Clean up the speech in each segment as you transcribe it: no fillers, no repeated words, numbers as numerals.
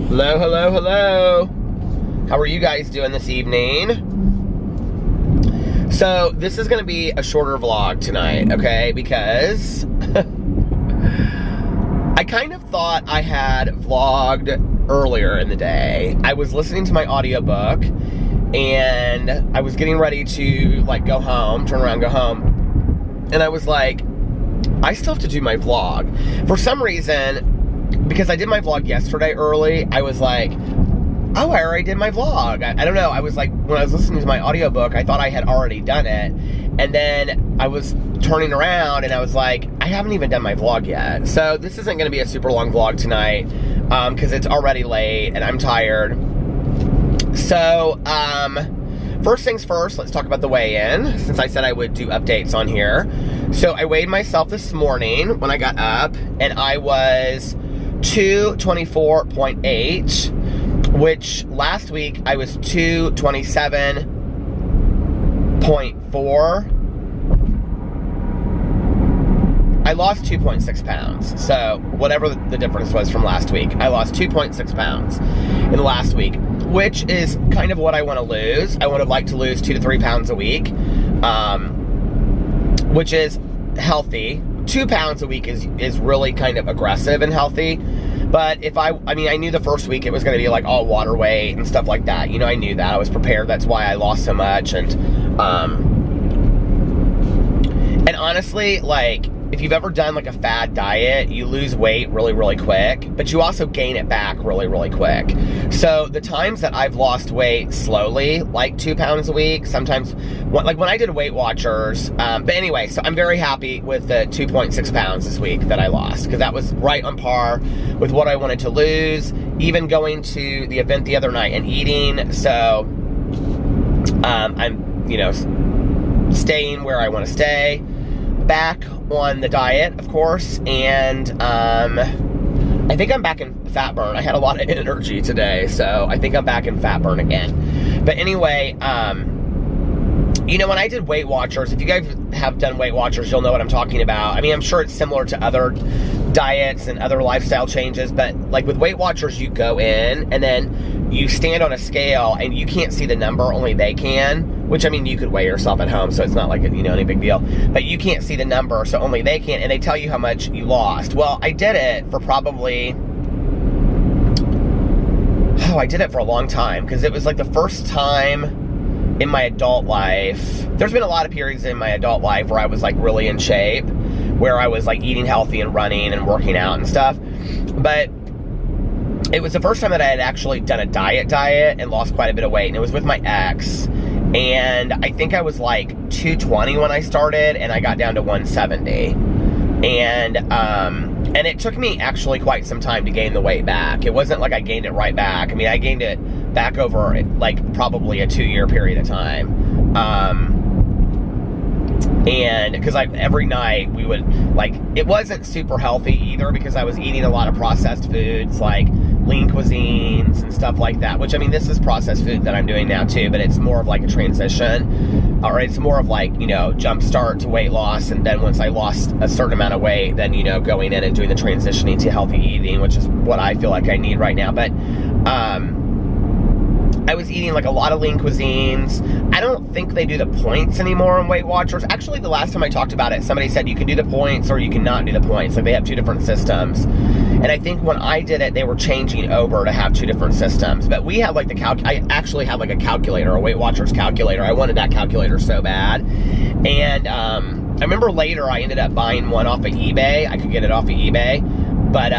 Hello, hello, hello. How are you guys doing this evening? So, this is going to be a shorter vlog tonight, okay? Because I kind of thought I had vlogged earlier in the day. I was listening to my audiobook, and I was getting ready to, like, go home, turn around, go home. And I was like, I still have to do my vlog. For some reason, because I did my vlog yesterday early, I was like, oh, I already did my vlog. I don't know. I was like, when I was listening to my audiobook, I thought I had already done it. And then I was turning around and I was like, I haven't even done my vlog yet. So this isn't going to be a super long vlog tonight because it's already late and I'm tired. So, first things first, let's talk about the weigh-in, since I said I would do updates on here. So I weighed myself this morning when I got up, and I was 224.8, which last week I was 227.4. I lost 2.6 pounds. So whatever the difference was from last week, I lost 2.6 pounds in the last week, which is kind of what I want to lose. I would have liked to lose 2 to 3 pounds a week, which is healthy. 2 pounds a week is really kind of aggressive and healthy. But if I knew the first week it was going to be like all water weight and stuff like that. You know, I knew that. I was prepared. That's why I lost so much. And honestly, like, if you've ever done like a fad diet, you lose weight really, really quick, but you also gain it back really, really quick. So the times that I've lost weight slowly, like 2 pounds a week, sometimes, like when I did Weight Watchers, but anyway, so I'm very happy with the 2.6 pounds this week that I lost, because that was right on par with what I wanted to lose, even going to the event the other night and eating. So I'm, you know, staying where I want to stay. Back on the diet, of course, and I think I'm back in fat burn. I had a lot of energy today, so I think I'm back in fat burn again. But anyway, you know, when I did Weight Watchers, if you guys have done Weight Watchers, you'll know what I'm talking about. I mean, I'm sure it's similar to other diets and other lifestyle changes, but like with Weight Watchers, you go in and then you stand on a scale and you can't see the number, only they can. Which, I mean, you could weigh yourself at home, so it's not like, you know, any big deal. But you can't see the number, so only they can, and they tell you how much you lost. Well, I did it for probably, I did it for a long time, because it was like the first time in my adult life. There's been a lot of periods in my adult life where I was like really in shape, where I was like eating healthy and running and working out and stuff. But it was the first time that I had actually done a diet and lost quite a bit of weight, and it was with my ex. And I think I was like 220 when I started, and I got down to 170. And it took me actually quite some time to gain the weight back. It wasn't like I gained it right back. I mean, I gained it back over like probably a 2-year period of time. And because every night we would, like, it wasn't super healthy either, because I was eating a lot of processed foods, like lean cuisines and stuff like that, which, I mean, this is processed food that I'm doing now too, but it's more of like a transition, or it's more of like, you know, jump start to weight loss, and then once I lost a certain amount of weight, then, you know, going in and doing the transitioning to healthy eating, which is what I feel like I need right now. But I was eating like a lot of lean cuisines. I don't think they do the points anymore on Weight Watchers. Actually, the last time I talked about it, somebody said you can do the points or you cannot do the points. Like, they have 2 different systems. And I think when I did it, they were changing over to have 2 different systems. But we have like I actually have like a calculator, a Weight Watchers calculator. I wanted that calculator so bad. And I remember later I ended up buying one off of eBay. I could get it off of eBay. But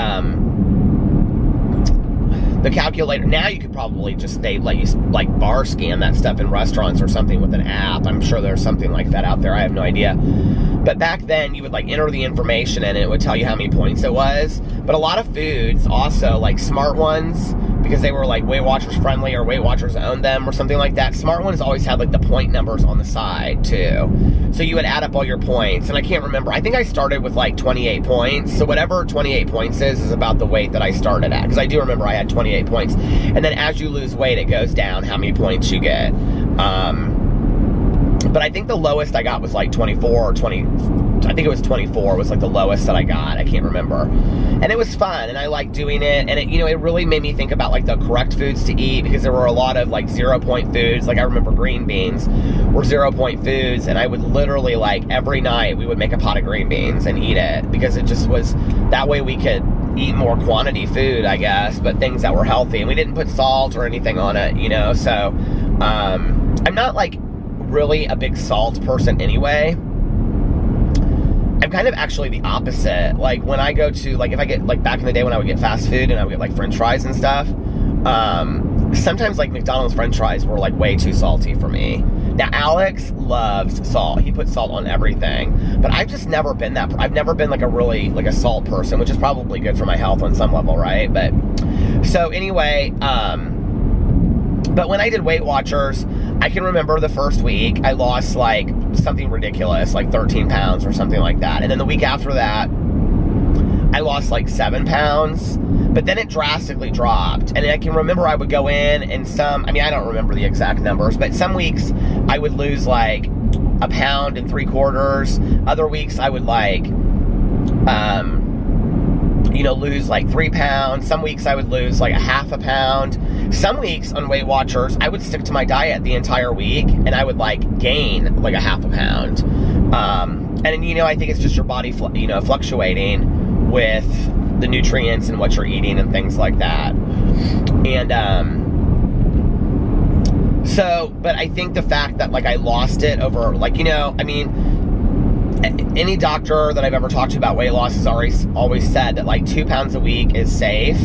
the calculator, now you could probably just, they let you like bar scan that stuff in restaurants or something with an app. I'm sure there's something like that out there. I have no idea. But back then, you would like enter the information and it would tell you how many points it was. But a lot of foods also, like Smart Ones, because they were like Weight Watchers friendly or Weight Watchers owned them or something like that, Smart Ones always had like the point numbers on the side too. So you would add up all your points, and I can't remember. I think I started with like 28 points. So whatever 28 points is about the weight that I started at. Because I do remember I had 28 points. And then as you lose weight, it goes down how many points you get. But I think the lowest I got was like 24 or 20, I think it was 24 was like the lowest that I got. I can't remember. And it was fun, and I liked doing it, and it, you know, it really made me think about like the correct foods to eat, because there were a lot of like 0 point foods. Like I remember green beans were 0 point foods, and I would literally, like, every night we would make a pot of green beans and eat it, because it just was, that way we could eat more quantity food, I guess, but things that were healthy, and we didn't put salt or anything on it, you know. So I'm not like really a big salt person anyway. I'm kind of actually the opposite. Like when I go to, like, if I get, like, back in the day when I would get fast food and I would get like french fries and stuff, sometimes like McDonald's french fries were like way too salty for me. Now Alex loves salt. He puts salt on everything, but I've just never been that, I've never been like a really, like a salt person, which is probably good for my health on some level, right? But so anyway, but when I did Weight Watchers, I can remember the first week I lost like something ridiculous, like 13 pounds or something like that. And then the week after that, I lost like 7 pounds, but then it drastically dropped. And I can remember I would go in and I mean, I don't remember the exact numbers, but some weeks I would lose like 1.75 pounds. Other weeks I would like, you know, lose like 3 pounds. Some weeks I would lose like 0.5 pound. Some weeks on Weight Watchers, I would stick to my diet the entire week, and I would like gain like 0.5 pound. And you know, I think it's just your body, you know, fluctuating with the nutrients and what you're eating and things like that. And so, but I think the fact that like I lost it over, like, you know, I mean, any doctor that I've ever talked to about weight loss has always said that like 2 pounds a week is safe,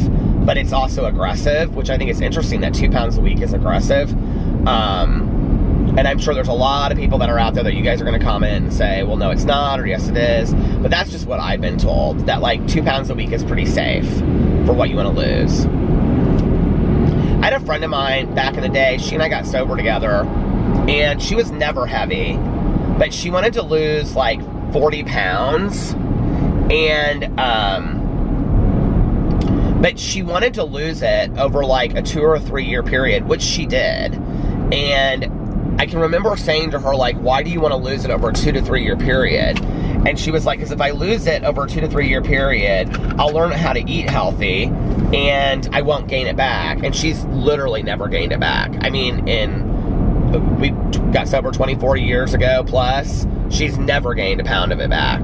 but it's also aggressive, which I think is interesting that 2 pounds a week is aggressive. And I'm sure there's a lot of people that are out there that you guys are going to comment and say, well, no, it's not, or yes, it is. But that's just what I've been told, that like 2 pounds a week is pretty safe for what you want to lose. I had a friend of mine back in the day, she and I got sober together, and she was never heavy, but she wanted to lose like 40 pounds, and, but she wanted to lose it over like a 2 or 3 year period, which she did. And I can remember saying to her, like, why do you want to lose it over a 2 to 3 year period? And she was like, because if I lose it over a 2 to 3 year period, I'll learn how to eat healthy and I won't gain it back. And she's literally never gained it back. I mean, we got sober 24 years ago plus, she's never gained a pound of it back.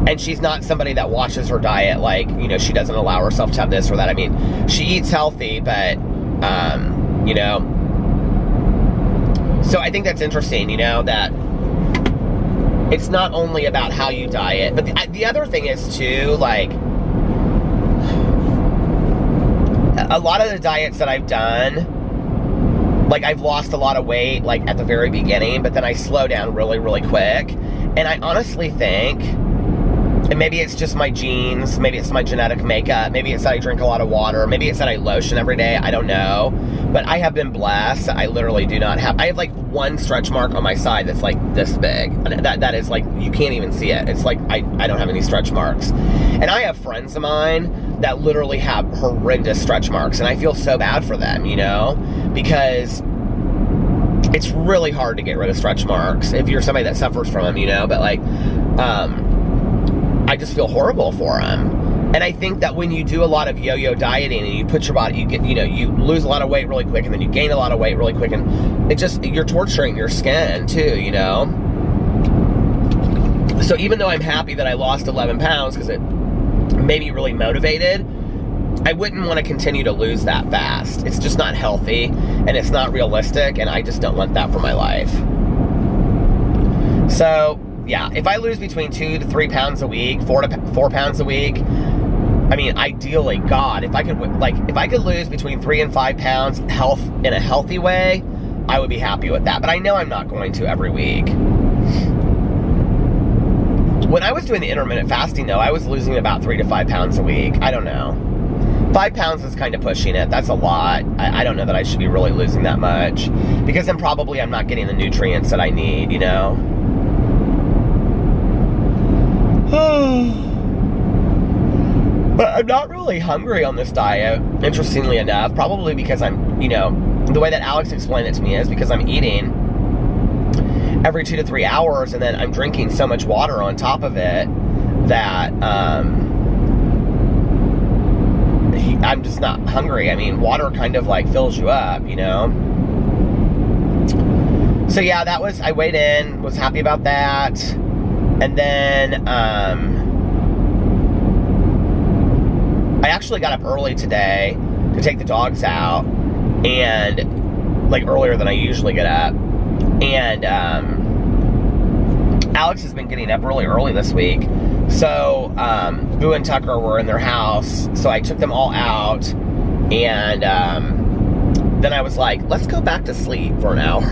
And she's not somebody that watches her diet, like, you know, she doesn't allow herself to have this or that. I mean, she eats healthy, but, you know, so I think that's interesting, you know, that it's not only about how you diet, but the other thing is too, like, a lot of the diets that I've done, like, I've lost a lot of weight, like, at the very beginning, but then I slow down really, really quick. And I honestly think, and maybe it's just my genes, maybe it's my genetic makeup, maybe it's that I drink a lot of water, maybe it's that I lotion every day, I don't know. But I have been blessed. I literally do not have, I have like one stretch mark on my side that's like this big. And that is like, you can't even see it. It's like, I don't have any stretch marks. And I have friends of mine that literally have horrendous stretch marks. And I feel so bad for them, you know, because it's really hard to get rid of stretch marks if you're somebody that suffers from them, you know, but like, I just feel horrible for them. And I think that when you do a lot of yo-yo dieting and you put your body, you get, you know, you lose a lot of weight really quick and then you gain a lot of weight really quick, and it just, you're torturing your skin too, you know? So even though I'm happy that I lost 11 pounds because it made me really motivated, I wouldn't want to continue to lose that fast. It's just not healthy and it's not realistic, and I just don't want that for my life. So yeah, if I lose between 2 to 3 pounds a week, 4 pounds a week, I mean, ideally, God, if I could lose between 3 and 5 pounds in a healthy way, I would be happy with that. But I know I'm not going to every week. When I was doing the intermittent fasting, though, I was losing about 3 to 5 pounds a week. I don't know. 5 pounds is kind of pushing it. That's a lot. I don't know that I should be really losing that much, because then probably I'm not getting the nutrients that I need, you know? But I'm not really hungry on this diet, interestingly enough, probably because I'm, you know, the way that Alex explained it to me is because I'm eating every 2 to 3 hours, and then I'm drinking so much water on top of it that I'm just not hungry. I mean, water kind of like fills you up, you know? So yeah, I weighed in, was happy about that. And then, I actually got up early today to take the dogs out, and like earlier than I usually get up. And Alex has been getting up really early this week. So Boo and Tucker were in their house, so I took them all out, and then I was like, let's go back to sleep for an hour.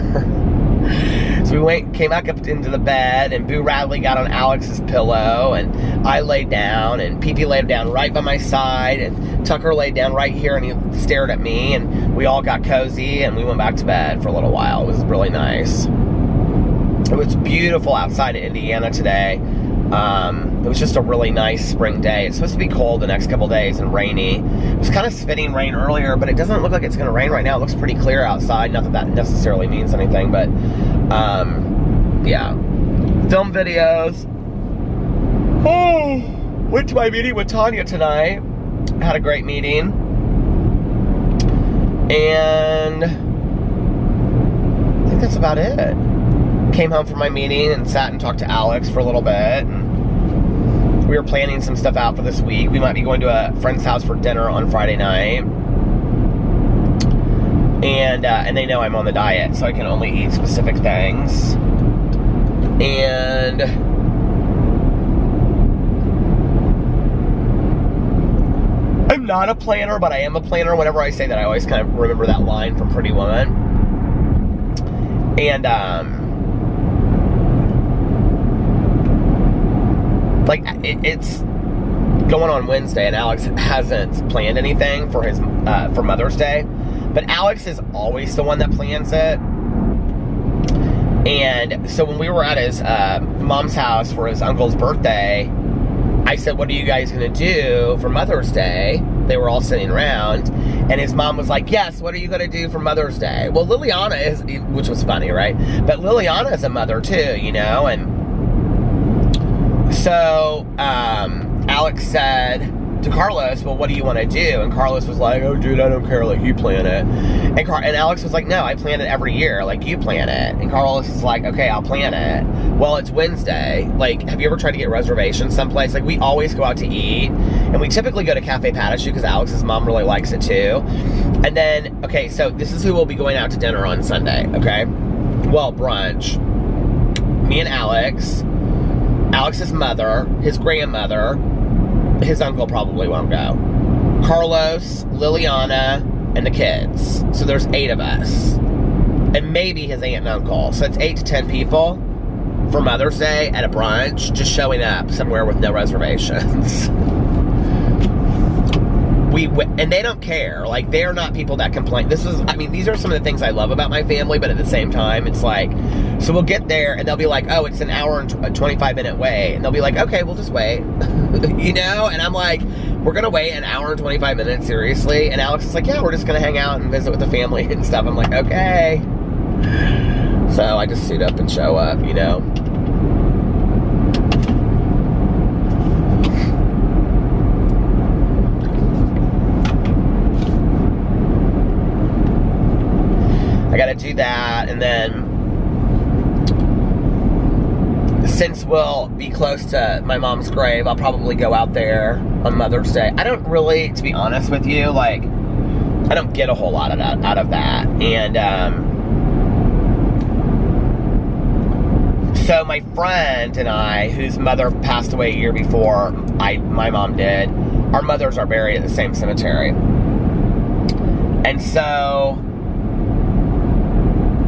So we came back up into the bed, and Boo Radley got on Alex's pillow, and I laid down, and Pee-Pee laid down right by my side, and Tucker laid down right here, and he stared at me, and we all got cozy, and we went back to bed for a little while. It was really nice. It was beautiful outside in Indiana today. It was just a really nice spring day. It's supposed to be cold the next couple days and rainy. It was kind of spitting rain earlier, but it doesn't look like it's going to rain right now. It looks pretty clear outside. Not that that necessarily means anything, but yeah. Film videos. Oh, went to my meeting with Tanya tonight. Had a great meeting. And I think that's about it. Came home from my meeting and sat and talked to Alex for a little bit. And we were planning some stuff out for this week. We might be going to a friend's house for dinner on Friday night. And they know I'm on the diet, so I can only eat specific things. And I'm not a planner, but I am a planner. Whenever I say that, I always kind of remember that line from Pretty Woman. And like it's going on Wednesday, and Alex hasn't planned anything for his for Mother's Day, but Alex is always the one that plans it. And so when we were at his mom's house for his uncle's birthday, I said, what are you guys gonna do for Mother's Day? They were all sitting around, and his mom was like, yes, what are you gonna do for Mother's Day? Well, Liliana is, which was funny, right? But Liliana is a mother too, you know. And so Alex said to Carlos, well, what do you want to do? And Carlos was like, oh, dude, I don't care, like, you plan it. And Alex was like, no, I plan it every year, like, you plan it. And Carlos is like, okay, I'll plan it. Well, it's Wednesday. Like, have you ever tried to get reservations someplace? Like, we always go out to eat, and we typically go to Cafe Patachu because Alex's mom really likes it too. And then, okay, so this is who will be going out to dinner on Sunday, okay? Well, brunch. Me and Alex, Alex's mother, his grandmother, his uncle probably won't go, Carlos, Liliana, and the kids. So there's 8 of us. And maybe his aunt and uncle. So it's 8 to 10 people for Mother's Day at a brunch, just showing up somewhere with no reservations. And they don't care. Like, they're not people that complain. These are some of the things I love about my family, but at the same time, it's like, so we'll get there, and they'll be like, oh, it's an hour and 25-minute wait. And they'll be like, okay, we'll just wait. You know? And I'm like, we're going to wait an hour and 25 minutes, seriously? And Alex is like, yeah, we're just going to hang out and visit with the family and stuff. I'm like, okay. So I just suit up and show up, you know? I gotta do that, and then since we'll be close to my mom's grave, I'll probably go out there on Mother's Day. I don't really, to be honest with you, like, I don't get a whole lot out of that. And so my friend and I, whose mother passed away a year before my mom did, our mothers are buried at the same cemetery. And so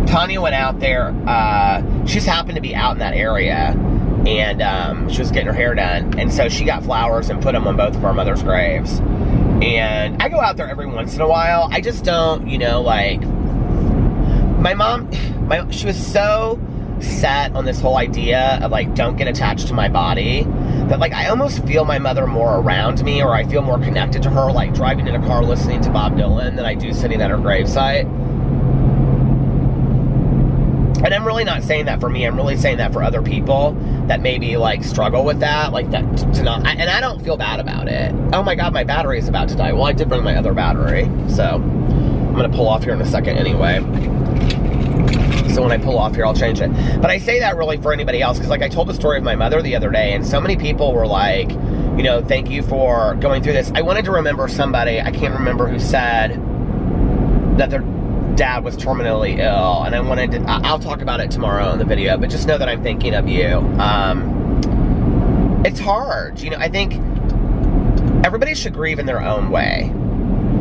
Tanya went out there. She just happened to be out in that area, and she was getting her hair done, and so she got flowers and put them on both of our mother's graves. And I go out there every once in a while. I just don't, you know, like, my mom, she was so set on this whole idea of, like, don't get attached to my body, that, like, I almost feel my mother more around me, or I feel more connected to her, like, driving in a car listening to Bob Dylan, than I do sitting at her gravesite. And I'm really not saying that for me. I'm really saying that for other people that maybe like struggle with that, like that to not. And I don't feel bad about it. Oh my God, my battery is about to die. Well, I did bring my other battery, so I'm gonna pull off here in a second anyway. So when I pull off here, I'll change it. But I say that really for anybody else, because like I told the story of my mother the other day, and so many people were like, you know, thank you for going through this. I wanted to remember somebody, I can't remember who said that their dad was terminally ill, and I wanted to, I'll talk about it tomorrow in the video, but just know that I'm thinking of you. It's hard, you know. I think everybody should grieve in their own way.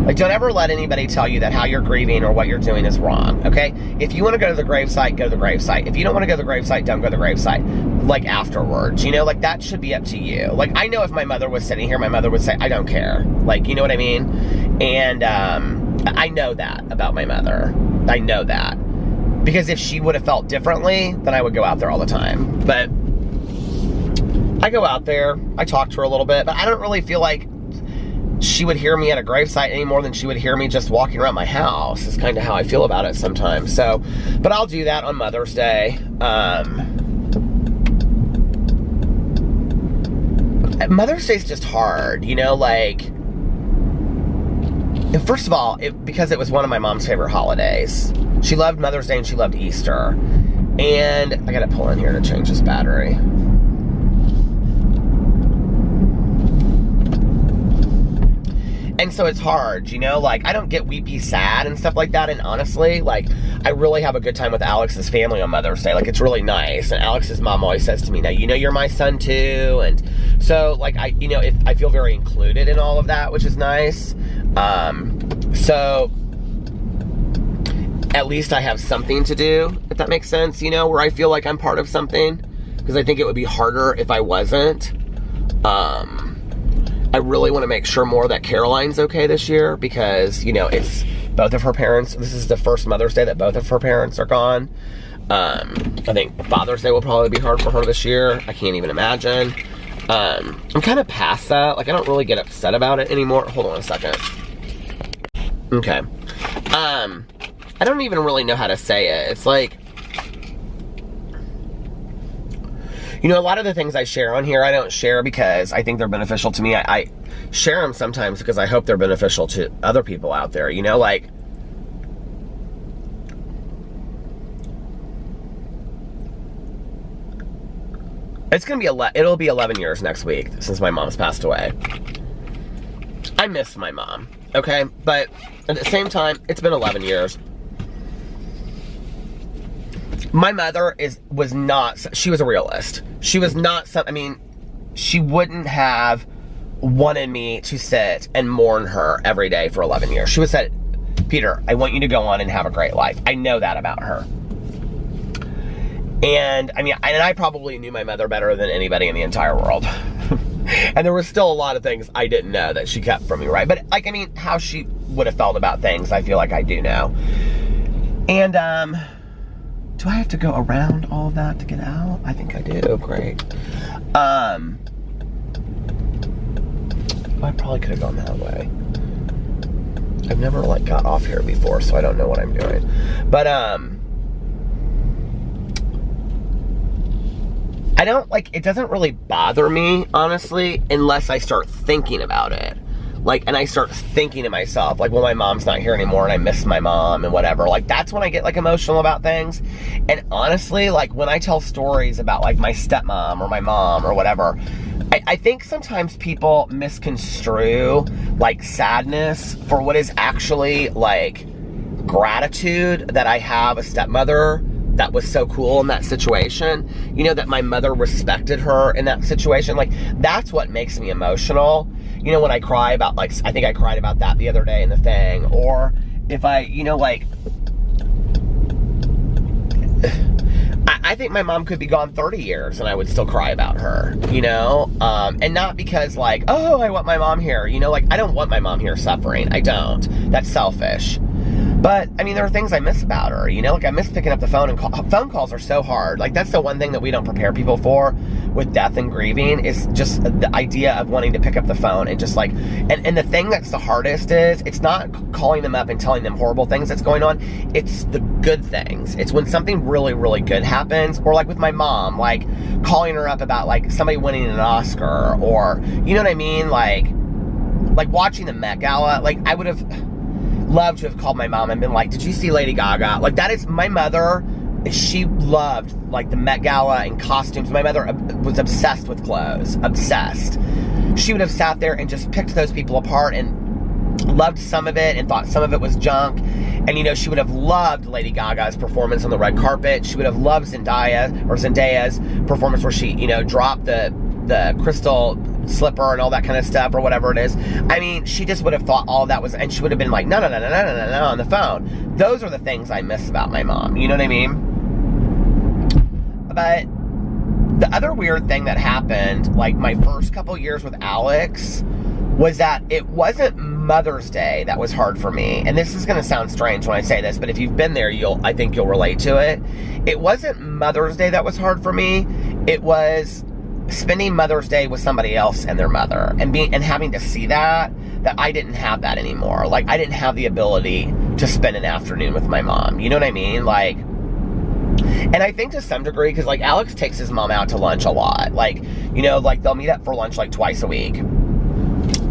Like, don't ever let anybody tell you that how you're grieving or what you're doing is wrong, okay? If you want to go to the gravesite, go to the gravesite. If you don't want to go to the gravesite, don't go to the gravesite. Like, afterwards, you know? Like, that should be up to you. Like, I know if my mother was sitting here, my mother would say, I don't care. Like, you know what I mean? And, I know that about my mother. I know that. Because if she would have felt differently, then I would go out there all the time. But I go out there, I talk to her a little bit, but I don't really feel like she would hear me at a gravesite any more than she would hear me just walking around my house. Is kind of how I feel about it sometimes. So, but I'll do that on Mother's Day. Mother's Day is just hard, you know, like, and first of all, because it was one of my mom's favorite holidays. She loved Mother's Day and she loved Easter. And I gotta pull in here to change this battery. And so it's hard, you know, like, I don't get weepy sad and stuff like that, and honestly, like, I really have a good time with Alex's family on Mother's Day. Like, it's really nice, and Alex's mom always says to me, now, you know you're my son too, and so, like, you know, I feel very included in all of that, which is nice. So, at least I have something to do, if that makes sense, you know, where I feel like I'm part of something, because I think it would be harder if I wasn't. I really want to make sure more that Caroline's okay this year, because, you know, it's both of her parents. This is the first Mother's Day that both of her parents are gone. I think Father's Day will probably be hard for her this year. I can't even imagine. I'm kind of past that. Like, I don't really get upset about it anymore. Hold on a second. Okay. I don't even really know how to say it. It's like, you know, a lot of the things I share on here, I don't share because I think they're beneficial to me. I share them sometimes because I hope they're beneficial to other people out there, you know, like, it's gonna be it'll be 11 years next week since my mom's passed away. I miss my mom, okay? But at the same time, it's been 11 years. My mother was not, she was a realist. She was not I mean, she wouldn't have wanted me to sit and mourn her every day for 11 years. She would say, Peter, I want you to go on and have a great life. I know that about her. And I mean, and I probably knew my mother better than anybody in the entire world. And there was still a lot of things I didn't know that she kept from me, right? But, like, I mean, how she would have felt about things, I feel like I do know. And, do I have to go around all of that to get out? I think I do. Great. I probably could have gone that way. I've never, like, got off here before, so I don't know what I'm doing. But, I don't, like, it doesn't really bother me, honestly, unless I start thinking about it. Like, and I start thinking to myself, like, well, my mom's not here anymore and I miss my mom and whatever. Like, that's when I get, like, emotional about things. And honestly, like, when I tell stories about, like, my stepmom or my mom or whatever, I think sometimes people misconstrue, like, sadness for what is actually, like, gratitude that I have a stepmother that was so cool in that situation. You know, that my mother respected her in that situation. Like, that's what makes me emotional. You know, when I cry about, like, I think I cried about that the other day in the thing. Or if I, you know, like, I think my mom could be gone 30 years and I would still cry about her, you know? And not because, like, oh, I want my mom here. You know, like, I don't want my mom here suffering. I don't. That's selfish. But, I mean, there are things I miss about her, you know? Like, I miss picking up the phone, and phone calls are so hard. Like, that's the one thing that we don't prepare people for with death and grieving, is just the idea of wanting to pick up the phone and just, like, and the thing that's the hardest is, it's not calling them up and telling them horrible things that's going on. It's the good things. It's when something really, really good happens, or like with my mom, like, calling her up about, like, somebody winning an Oscar, or, you know what I mean? Like watching the Met Gala, like, I would have loved to have called my mom and been like, did you see Lady Gaga? Like, that is, my mother, she loved, like, the Met Gala and costumes. My mother was obsessed with clothes. Obsessed. She would have sat there and just picked those people apart and loved some of it and thought some of it was junk. And, you know, she would have loved Lady Gaga's performance on the red carpet. She would have loved Zendaya's performance where she, you know, dropped the crystal slipper and all that kind of stuff, or whatever it is. I mean, she just would have thought all that was, and she would have been like, no, on the phone. Those are the things I miss about my mom. You know what I mean? But the other weird thing that happened, like, my first couple years with Alex, was that it wasn't Mother's Day that was hard for me. And this is going to sound strange when I say this, but if you've been there, I think you'll relate to it. It wasn't Mother's Day that was hard for me. It was spending Mother's Day with somebody else and their mother, and having to see that I didn't have that anymore. Like, I didn't have the ability to spend an afternoon with my mom. You know what I mean? Like, and I think to some degree, because, like, Alex takes his mom out to lunch a lot. Like, you know, like, they'll meet up for lunch, like, twice a week.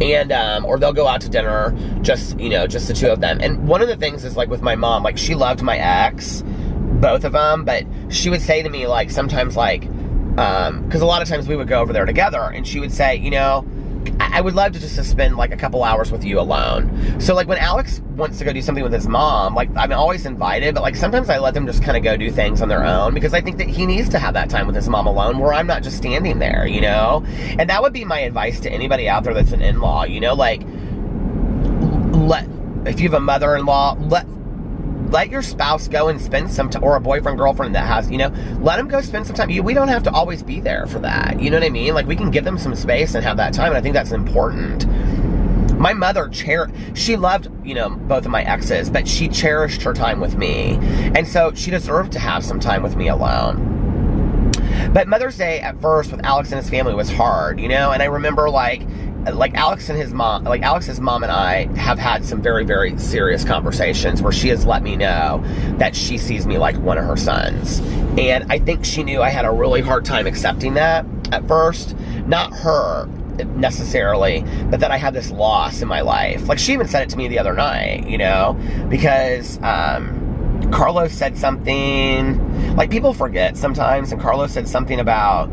And, or they'll go out to dinner, just, you know, just the two of them. And one of the things is, like, with my mom, like, she loved my ex, both of them, but she would say to me, like, sometimes, like, because a lot of times we would go over there together, and she would say, you know, I would love to just spend, like, a couple hours with you alone. So, like, when Alex wants to go do something with his mom, like, I'm always invited, but, like, sometimes I let them just kind of go do things on their own, because I think that he needs to have that time with his mom alone, where I'm not just standing there, you know? And that would be my advice to anybody out there that's an in-law, you know? Like, if you have a mother-in-law, let your spouse go and spend some time, or a boyfriend, girlfriend that has, you know, let them go spend some time. We don't have to always be there for that. You know what I mean? Like, we can give them some space and have that time, and I think that's important. My mother, she loved, you know, both of my exes, but she cherished her time with me. And so she deserved to have some time with me alone. But Mother's Day at first with Alex and his family was hard, you know? And I remember, like Alex's mom and I have had some very, very serious conversations where she has let me know that she sees me like one of her sons. And I think she knew I had a really hard time accepting that at first. Not her necessarily, but that I had this loss in my life. Like, she even said it to me the other night, you know, because Carlos said something, like, people forget sometimes, and Carlos said something about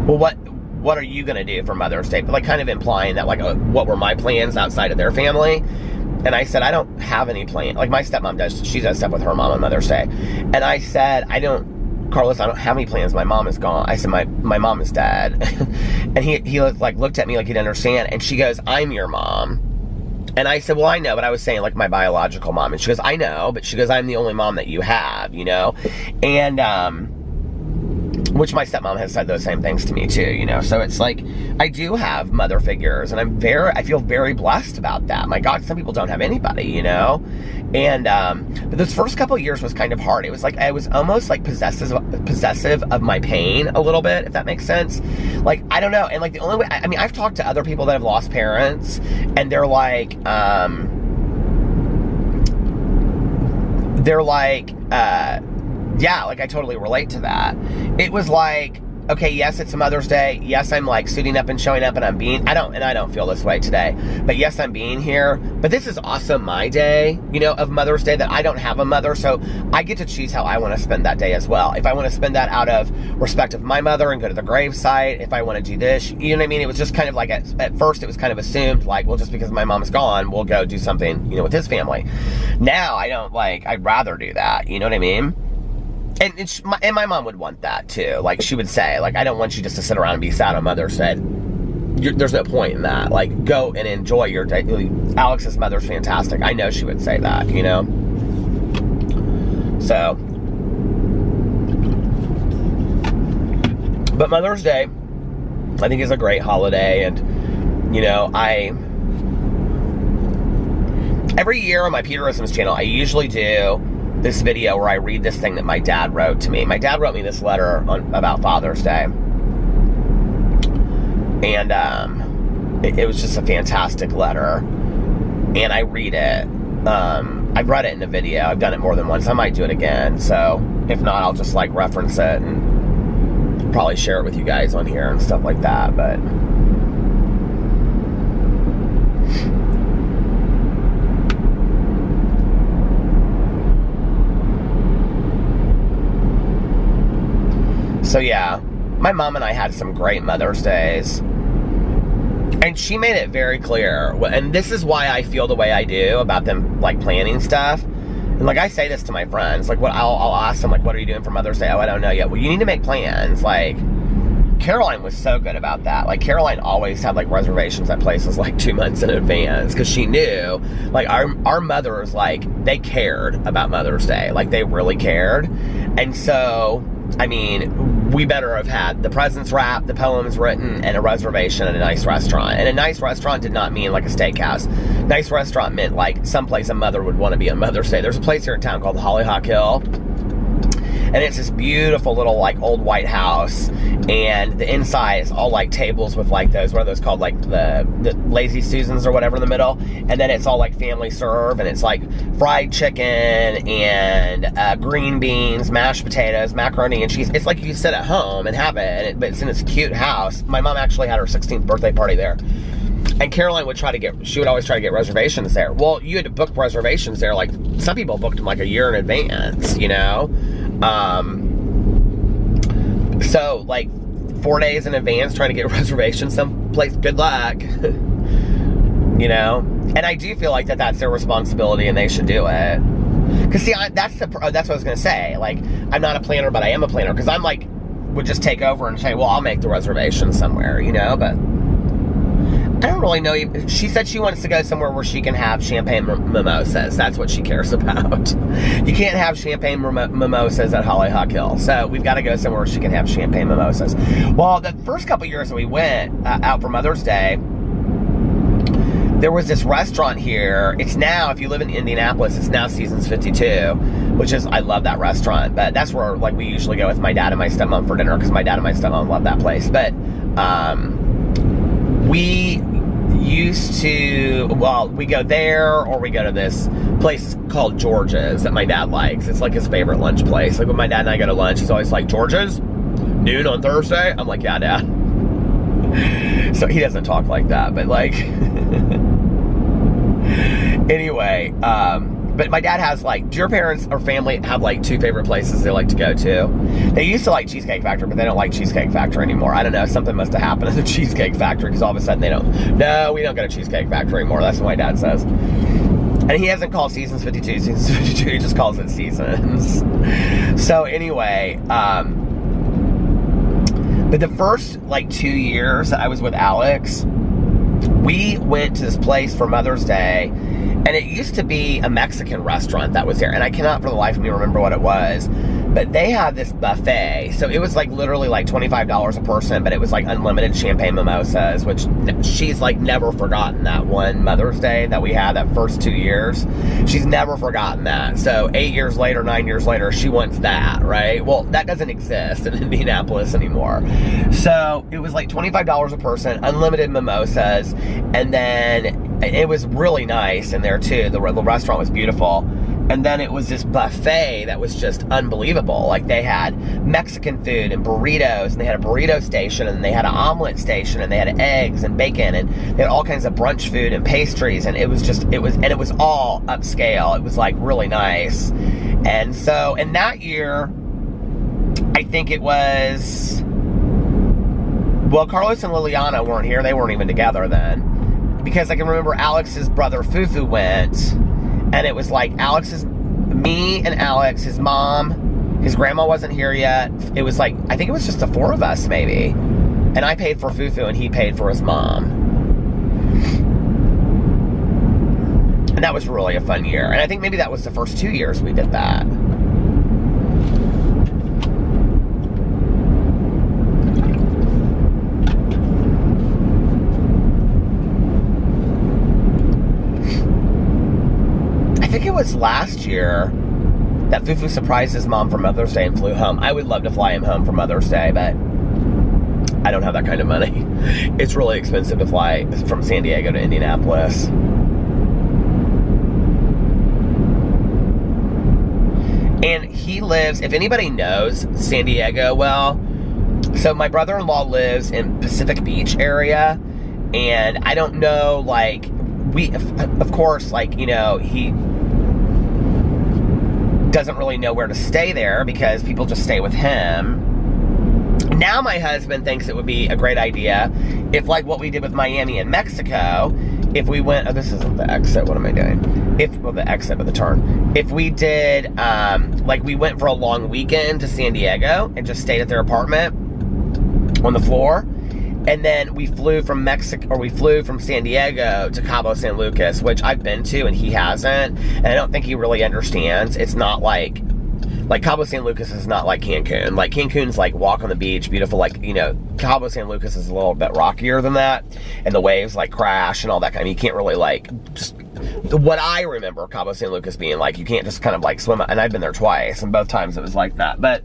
well, what are you going to do for Mother's Day? But, like, kind of implying that, like, what were my plans outside of their family? And I said, I don't have any plan. Like, my stepmom does. She does stuff with her mom on Mother's Day. And I said, Carlos, I don't have any plans. My mom is gone. I said, my mom is dead. And he looked at me like he didn't understand. And she goes, I'm your mom. And I said, well, I know, but I was saying, like, my biological mom. And she goes, I know, but she goes, I'm the only mom that you have, you know? And, which my stepmom has said those same things to me too, you know? So it's like, I do have mother figures, and I feel very blessed about that. My God, some people don't have anybody, you know? And, but those first couple of years was kind of hard. It was like, I was almost like possessive of my pain a little bit, if that makes sense. Like, I don't know. And, like, the only way, I mean, I've talked to other people that have lost parents, and they're like, yeah, like, I totally relate to that. It was like, okay, yes, it's a Mother's Day. Yes, I'm, like, suiting up and showing up, and I don't feel this way today. But yes, I'm being here. But this is also my day, you know, of Mother's Day, that I don't have a mother, so I get to choose how I want to spend that day as well. If I want to spend that out of respect of my mother and go to the gravesite, if I want to do this, you know what I mean? It was just kind of like, at first it was kind of assumed, like, well, just because my mom's gone, we'll go do something, you know, with his family. Now, I'd rather do that, you know what I mean? And my mom would want that too. Like, she would say, like, I don't want you just to sit around and be sad on Mother's Day. There's no point in that. Like, go and enjoy your day. Alex's mother's fantastic. I know she would say that, you know? So. But Mother's Day, I think, is a great holiday. And, you know, Every year on my Peterisms channel, I usually do this video where I read this thing that my dad wrote to me. My dad wrote me this letter about Father's Day. And it was just a fantastic letter. And I read it. I've read it in a video. I've done it more than once. I might do it again. So if not, I'll just like reference it and probably share it with you guys on here and stuff like that. But so yeah, my mom and I had some great Mother's Days. And she made it very clear, and this is why I feel the way I do about them, like, planning stuff. And, like, I say this to my friends. Like, I'll ask them, like, what are you doing for Mother's Day? Oh, I don't know yet. Well, you need to make plans. Like, Caroline was so good about that. Like, Caroline always had, like, reservations at places, like, 2 months in advance. Because she knew, like, our mothers, like, they cared about Mother's Day. Like, they really cared. And so, I mean, we better have had the presents wrapped, the poems written, and a reservation at a nice restaurant. And a nice restaurant did not mean like a steakhouse. Nice restaurant meant like someplace a mother would want to be on Mother's Day. There's a place here in town called Hollyhock Hill. And it's this beautiful little like old white house. And the inside is all like tables with like those, what are those called? Like the Lazy Susans or whatever in the middle. And then it's all like family serve. And it's like fried chicken and green beans, mashed potatoes, macaroni and cheese. It's like you sit at home and have it, but it's in this cute house. My mom actually had her 16th birthday party there. And Caroline would always try to get reservations there. Well, you had to book reservations there. Like, some people booked them like a year in advance, you know? So, like, 4 days in advance trying to get reservations someplace, good luck. You know? And I do feel like that's their responsibility and they should do it. Because, see, that's what I was going to say. Like, I'm not a planner, but I am a planner. Because I'm like, would just take over and say, well, I'll make the reservation somewhere, you know? But I don't really know. She said she wants to go somewhere where she can have champagne mimosas. That's what she cares about. You can't have champagne mimosas at Hollyhock Hill. So we've got to go somewhere where she can have champagne mimosas. Well, the first couple years that we went out for Mother's Day, there was this restaurant here. It's now, if you live in Indianapolis, it's now Seasons 52, which is, I love that restaurant. But that's where, like, we usually go with my dad and my stepmom for dinner because my dad and my stepmom love that place. But we used to, well, we go there or we go to this place called George's that my dad likes. It's like his favorite lunch place. Like when my dad and I go to lunch, he's always like, George's? Noon on Thursday? I'm like, yeah, Dad. So he doesn't talk like that, but like, anyway, but my dad has like, do your parents or family have like two favorite places they like to go to? They used to like Cheesecake Factory, but they don't like Cheesecake Factory anymore. I don't know, something must have happened at the Cheesecake Factory because all of a sudden we don't go to Cheesecake Factory anymore. That's what my dad says. And he hasn't called Seasons 52 Seasons 52, he just calls it Seasons. So anyway, but the first like 2 years that I was with Alex, we went to this place for Mother's Day, and it used to be a Mexican restaurant that was there, and I cannot for the life of me remember what it was, but they had this buffet, so it was like literally like $25 a person, but it was like unlimited champagne mimosas, which she's like never forgotten that one Mother's Day that we had that first 2 years. She's never forgotten that. So 8 years later, 9 years later, she wants that, right? Well, that doesn't exist in Indianapolis anymore. So it was like $25 a person, unlimited mimosas, and then it was really nice in there too. The restaurant was beautiful. And then it was this buffet that was just unbelievable. Like they had Mexican food and burritos, and they had a burrito station, and they had an omelet station, and they had eggs and bacon, and they had all kinds of brunch food and pastries, and it was all upscale. It was like really nice. And so, in that year, I think it was, well, Carlos and Liliana weren't here. They weren't even together then. Because I can remember Alex's brother Fufu went, and it was like me and Alex, his mom, his grandma wasn't here yet. It was like, I think it was just the four of us maybe. And I paid for Fufu and he paid for his mom. And that was really a fun year. And I think maybe that was the first 2 years we did that. think it was last year that Fufu surprised his mom for Mother's Day and flew home. I would love to fly him home for Mother's Day, but I don't have that kind of money. It's really expensive to fly from San Diego to Indianapolis. And he lives, if anybody knows San Diego well, so my brother-in-law lives in Pacific Beach area, and I don't know, like, of course, like, you know, he doesn't really know where to stay there because people just stay with him. Now my husband thinks it would be a great idea if, like what we did with Miami and Mexico, if we went, oh, this isn't the exit, what am I doing? Well, the exit, but the turn. If we did, like we went for a long weekend to San Diego and just stayed at their apartment on the floor, and then we flew from San Diego to Cabo San Lucas, which I've been to and he hasn't, and I don't think he really understands. It's not like Cabo San Lucas is not like Cancun. Like Cancun's like walk on the beach, beautiful, like, you know, Cabo San Lucas is a little bit rockier than that, and the waves like crash and all that kind of, you can't really like, just, what I remember Cabo San Lucas being like, you can't just kind of like swim, and I've been there twice, and both times it was like that, but,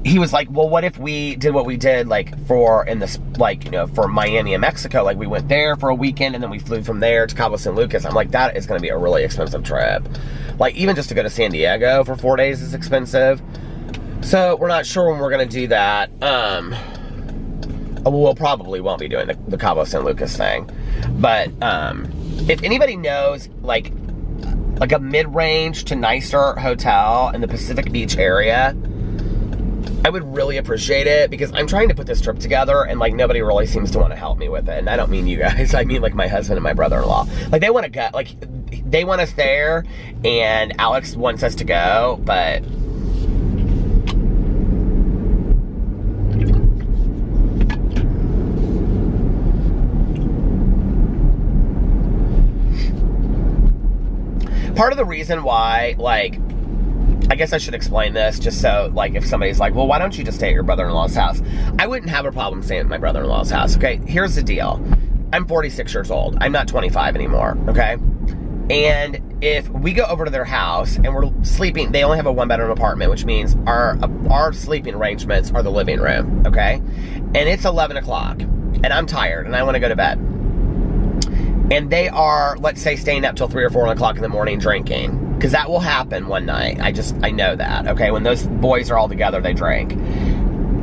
he was like, well, what if we did what we did, like, for Miami and Mexico, like, we went there for a weekend, and then we flew from there to Cabo San Lucas. I'm like, that is going to be a really expensive trip. Like, even just to go to San Diego for 4 days is expensive. So, we're not sure when we're going to do that. We'll probably won't be doing the Cabo San Lucas thing. But, if anybody knows, like a mid-range to nicer hotel in the Pacific Beach area, I would really appreciate it, because I'm trying to put this trip together and like nobody really seems to want to help me with it. And I don't mean you guys, I mean like my husband and my brother-in-law. Like they want to go, like they want us there, and Alex wants us to go, but part of the reason why, like, I guess I should explain this just so, like, if somebody's like, well, why don't you just stay at your brother-in-law's house? I wouldn't have a problem staying at my brother-in-law's house, okay? Here's the deal. I'm 46 years old. I'm not 25 anymore, okay? And if we go over to their house and we're sleeping, they only have a one-bedroom apartment, which means our sleeping arrangements are the living room, okay? And it's 11 o'clock, and I'm tired, and I want to go to bed. And they are, let's say, staying up till 3 or 4 o'clock in the morning drinking. Because that will happen one night. I know that, okay? When those boys are all together, they drink.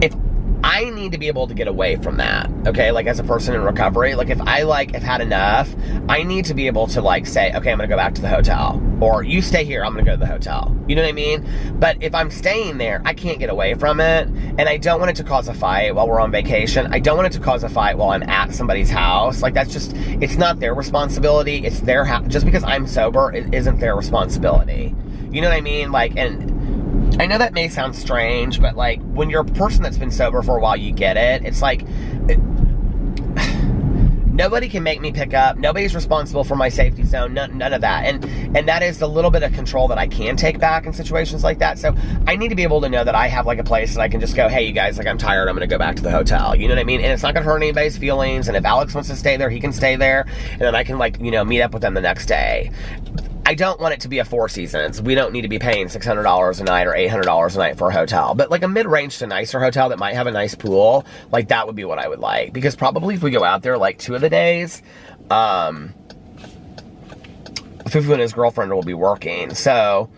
If I need to be able to get away from that, okay? Like, as a person in recovery, like, if I, like, have had enough, I need to be able to, like, say, okay, I'm gonna go back to the hotel. Or, you stay here, I'm gonna go to the hotel. You know what I mean? But if I'm staying there, I can't get away from it. And I don't want it to cause a fight while we're on vacation. I don't want it to cause a fight while I'm at somebody's house. Like, that's just, it's not their responsibility. It's their house. Just because I'm sober, it isn't their responsibility. You know what I mean? Like, and I know that may sound strange, but like, when you're a person that's been sober for a while, you get it. It's like, nobody can make me pick up. Nobody's responsible for my safety zone. None of that. And that is the little bit of control that I can take back in situations like that. So I need to be able to know that I have like a place that I can just go, hey, you guys, like, I'm tired. I'm going to go back to the hotel. You know what I mean? And it's not going to hurt anybody's feelings. And if Alex wants to stay there, he can stay there. And then I can, like, you know, meet up with them the next day. I don't want it to be a Four Seasons. We don't need to be paying $600 a night or $800 a night for a hotel. But like a mid-range to nicer hotel that might have a nice pool, like that would be what I would like. Because probably if we go out there like 2 of the days, Fufu and his girlfriend will be working. So,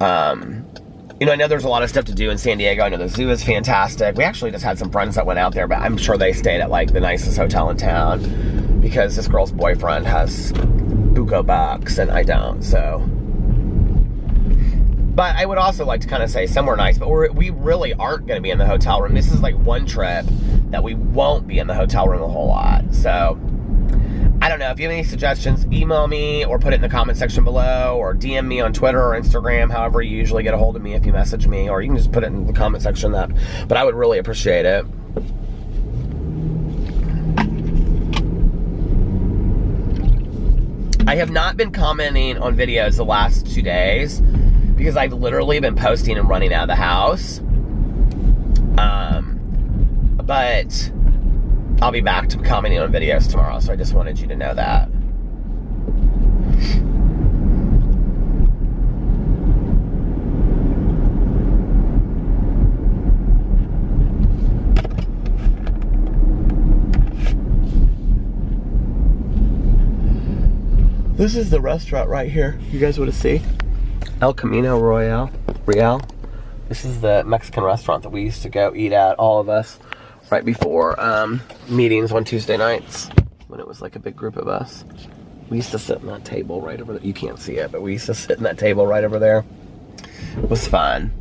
you know, I know there's a lot of stuff to do in San Diego. I know the zoo is fantastic. We actually just had some friends that went out there, but I'm sure they stayed at like the nicest hotel in town because this girl's boyfriend has buco bucks and I don't, so. But I would also like to kind of say somewhere nice, but we really aren't going to be in the hotel room. This is like one trip that we won't be in the hotel room a whole lot. So, I don't know. If you have any suggestions, email me or put it in the comment section below or DM me on Twitter or Instagram, however you usually get a hold of me if you message me, or you can just put it in the comment section. But I would really appreciate it. I have not been commenting on videos the last 2 days because I've literally been posting and running out of the house. But I'll be back to commenting on videos tomorrow, so I just wanted you to know that. This is the restaurant right here. You guys want to see? El Camino Real. This is the Mexican restaurant that we used to go eat at, all of us, right before meetings on Tuesday nights, when it was like a big group of us. We used to sit in that table right over there. You can't see it, but we used to sit in that table right over there. It was fun.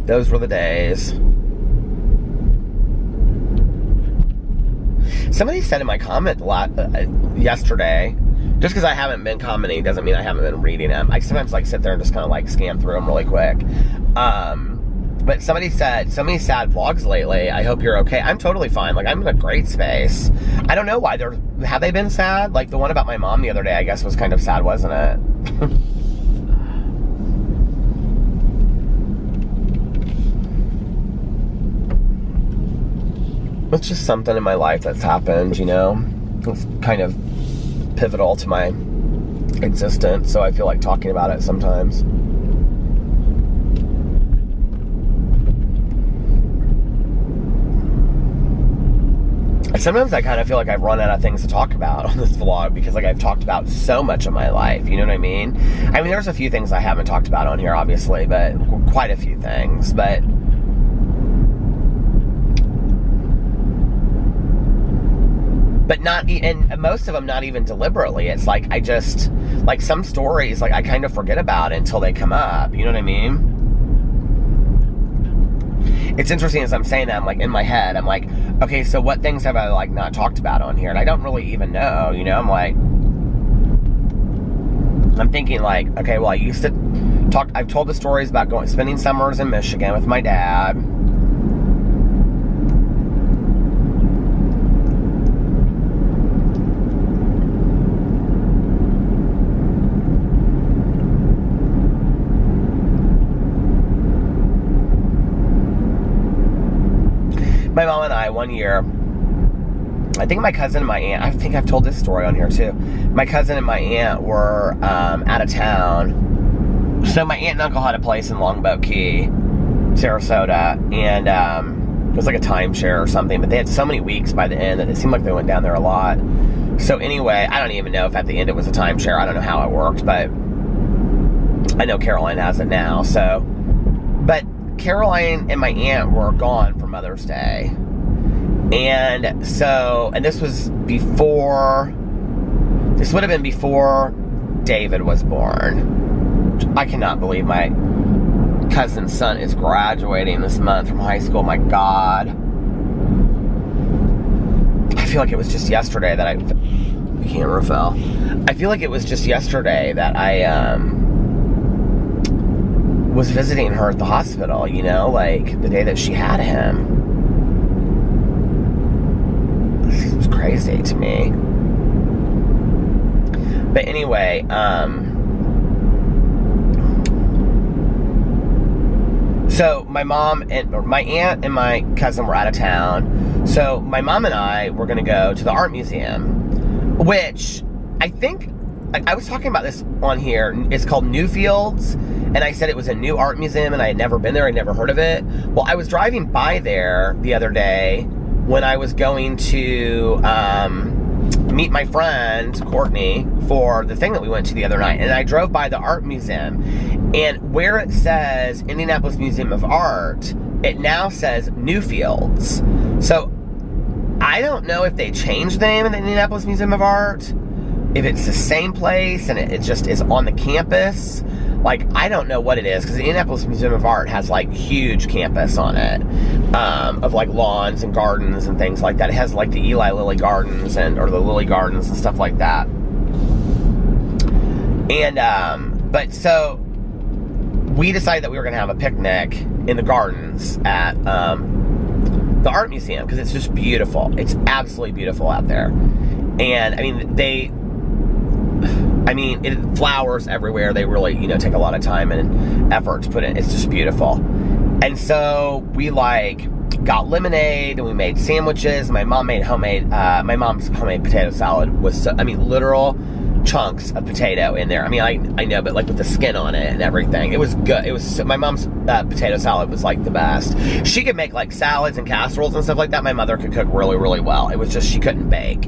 Those were the days. Somebody said in my comment yesterday, just because I haven't been commenting doesn't mean I haven't been reading them. I sometimes like sit there and just kind of like scan through them really quick. But somebody said, so many sad vlogs lately. I hope you're okay. I'm totally fine. Like, I'm in a great space. I don't know why. Have they been sad? Like, the one about my mom the other day, I guess, was kind of sad, wasn't it? It's just something in my life that's happened, you know? It's kind of pivotal to my existence, so I feel like talking about it sometimes. Sometimes I kind of feel like I've run out of things to talk about on this vlog because like I've talked about so much of my life, you know what I mean? I mean, there's a few things I haven't talked about on here, obviously, but quite a few things, but not, and most of them not even deliberately. It's like I just, like some stories, like I kind of forget about it until they come up, you know what I mean? It's interesting as I'm saying that, I'm like in my head, I'm like, okay, so what things have I like not talked about on here? And I don't really even know, you know? I'm like, I'm thinking like, okay, well I used to talk, I've told the stories about spending summers in Michigan with my dad. My mom and I, one year, I think my cousin and my aunt, I think I've told this story on here too. My cousin and my aunt were out of town. So my aunt and uncle had a place in Longboat Key, Sarasota, and it was like a timeshare or something, but they had so many weeks by the end that it seemed like they went down there a lot. So anyway, I don't even know if at the end it was a timeshare. I don't know how it worked, but I know Caroline has it now, so. But Caroline and my aunt were gone for Mother's Day. And so, and this was before, this would have been before David was born. I cannot believe my cousin's son is graduating this month from high school. My God. I feel like it was just yesterday that the camera fell. I feel like it was just yesterday that I, was visiting her at the hospital, you know, like the day that she had him. It was crazy to me. But anyway, so my mom and, or my aunt and my cousin were out of town. So my mom and I were gonna go to the art museum, which I think, I was talking about this on here. It's called Newfields. And I said it was a new art museum and I had never been there, I'd never heard of it. Well, I was driving by there the other day when I was going to meet my friend, Courtney, for the thing that we went to the other night. And I drove by the art museum, and where it says Indianapolis Museum of Art, it now says Newfields. So, I don't know if they changed the name of the Indianapolis Museum of Art, if it's the same place and it just is on the campus. Like, I don't know what it is, because the Indianapolis Museum of Art has, like, huge campus on it, of, like, lawns and gardens and things like that. It has, like, the Eli Lilly Gardens, or the Lilly Gardens and stuff like that. And, but so, we decided that we were going to have a picnic in the gardens at, the art museum, because it's just beautiful. It's absolutely beautiful out there. And, I mean, it flowers everywhere. They really, you know, take a lot of time and effort to put in. It's just beautiful. And so we like got lemonade and we made sandwiches. My mom made my mom's homemade potato salad was so, I mean, literal chunks of potato in there. I mean, I know, but like with the skin on it and everything. It was good. It was, my mom's potato salad was like the best. She could make like salads and casseroles and stuff like that. My mother could cook really, really well. It was just she couldn't bake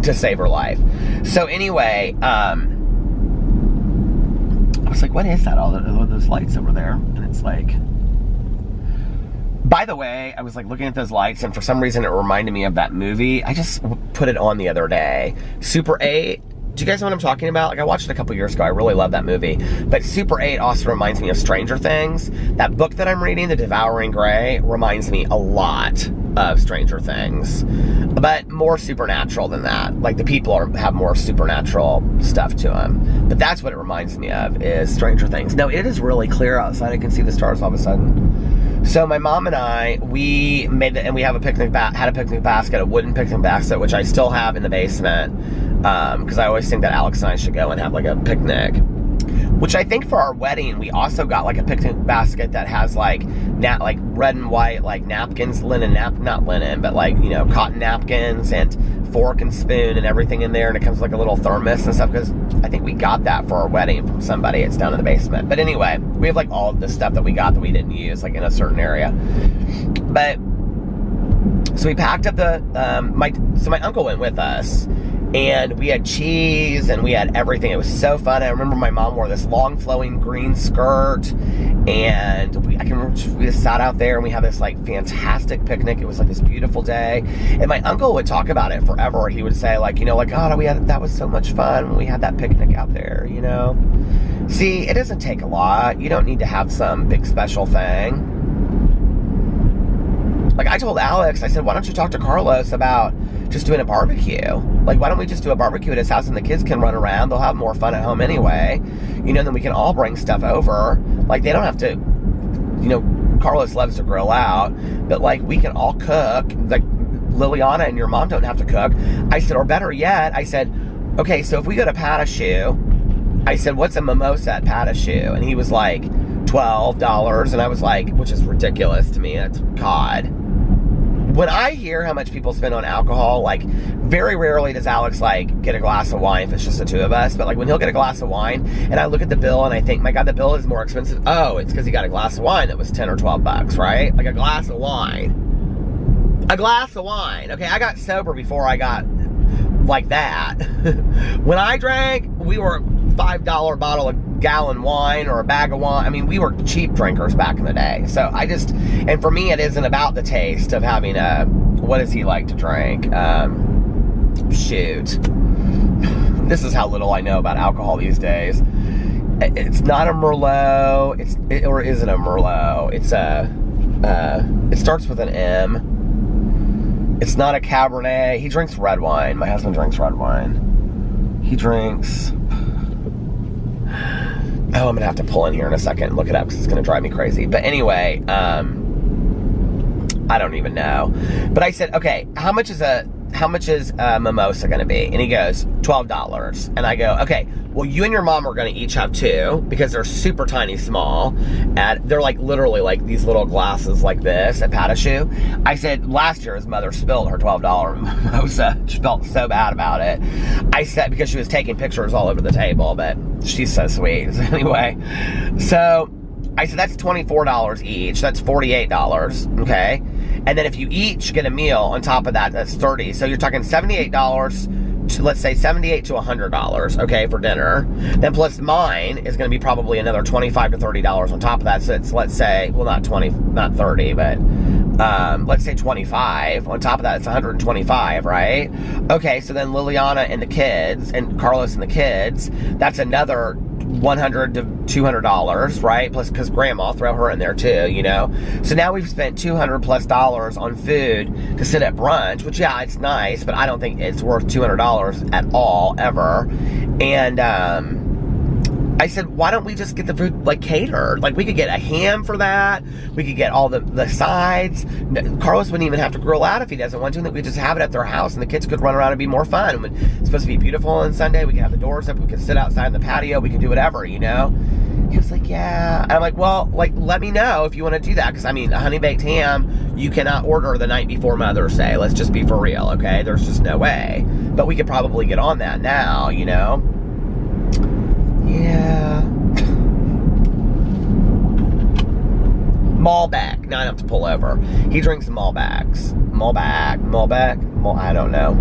to save her life. So anyway, I was like, what is that? All those lights over there? And it's like, by the way, I was like looking at those lights, and for some reason it reminded me of that movie. I just put it on the other day. Super 8. Do you guys know what I'm talking about? Like, I watched it a couple years ago. I really love that movie. But Super 8 also reminds me of Stranger Things. That book that I'm reading, The Devouring Grey, reminds me a lot of Stranger Things. But more supernatural than that. Like, the people have more supernatural stuff to them. But that's what it reminds me of, is Stranger Things. No, it is really clear outside. I can see the stars all of a sudden. So my mom and I, we made it, and we have a had a picnic basket, a wooden picnic basket, which I still have in the basement, because I always think that Alex and I should go and have like a picnic. Which I think for our wedding, we also got like a picnic basket that has like red and white like napkins, not linen, but like, you know, cotton napkins and fork and spoon and everything in there, and it comes with like a little thermos and stuff, because I think we got that for our wedding from somebody. It's down in the basement. But anyway, we have like all of this stuff that we got that we didn't use, like in a certain area. But so we packed up the my uncle went with us, and we had cheese and we had everything. It was so fun. I remember my mom wore this long flowing green skirt, and I can remember we just sat out there and we had this like fantastic picnic. It was like this beautiful day, and my uncle would talk about it forever. He would say like, you know, like, God, that was so much fun when we had that picnic out there, you know. See, it doesn't take a lot. You don't need to have some big special thing. Like, I told Alex, I said, why don't you talk to Carlos about just doing a barbecue? Like, why don't we just do a barbecue at his house, and the kids can run around. They'll have more fun at home anyway. You know, then we can all bring stuff over. Like, they don't have to, you know, Carlos loves to grill out, but, like, we can all cook. Like, Liliana and your mom don't have to cook. I said, or better yet, I said, okay, so if we go to Patashu, I said, what's a mimosa at Patashu? And he was like, $12. And I was like, which is ridiculous to me. That's God. When I hear how much people spend on alcohol, like, very rarely does Alex, like, get a glass of wine if it's just the two of us. But, like, when he'll get a glass of wine, and I look at the bill and I think, my God, the bill is more expensive. Oh, it's because he got a glass of wine that was 10 or 12 bucks, right? Like, a glass of wine. A glass of wine. Okay, I got sober before I got like that. When I drank, we were $5 bottle of gallon wine or a bag of wine. I mean, we were cheap drinkers back in the day. So I just, and for me, it isn't about the taste of having a, what does he like to drink? Shoot. This is how little I know about alcohol these days. It's not a Merlot. Or is it a Merlot? It's a, it starts with an M. It's not a Cabernet. He drinks red wine. My husband drinks red wine. He drinks, oh, I'm going to have to pull in here in a second and look it up because it's going to drive me crazy. But anyway, I don't even know. But I said, okay, how much is a mimosa going to be? And he goes, $12. And I go, okay, well, you and your mom are going to each have two because they're super tiny small. And they're like literally like these little glasses like this at Patashu. I said, last year his mother spilled her $12 mimosa. She felt so bad about it. I said, because she was taking pictures all over the table, but she's so sweet. So anyway, so I said, that's $24 each. That's $48, okay? And then if you each get a meal on top of that, that's $30. So you're talking $78 to, let's say, $78 to $100, okay, for dinner. Then plus mine is going to be probably another $25 to $30 on top of that. So it's, let's say, well, not 30, but let's say 25. On top of that, it's 125, right? Okay, so then Liliana and the kids, and Carlos and the kids, that's another $100 to $200, right? Plus, because grandma, throw her in there too, you know? So now we've spent $200 plus on food to sit at brunch, which, yeah, it's nice, but I don't think it's worth $200 at all, ever. And, I said, why don't we just get the food, like, catered? Like, we could get a ham for that. We could get all the sides. Carlos wouldn't even have to grill out if he doesn't want to. And we just have it at their house, and the kids could run around and be more fun. And it's supposed to be beautiful on Sunday. We can have the doors up. We can sit outside in the patio. We can do whatever, you know? He was like, yeah. And I'm like, well, like, let me know if you want to do that. Because, I mean, a honey-baked ham, you cannot order the night before Mother's Day. Let's just be for real, okay? There's just no way. But we could probably get on that now, you know? Malbec, not enough to pull over. He drinks Malbecs. I don't know.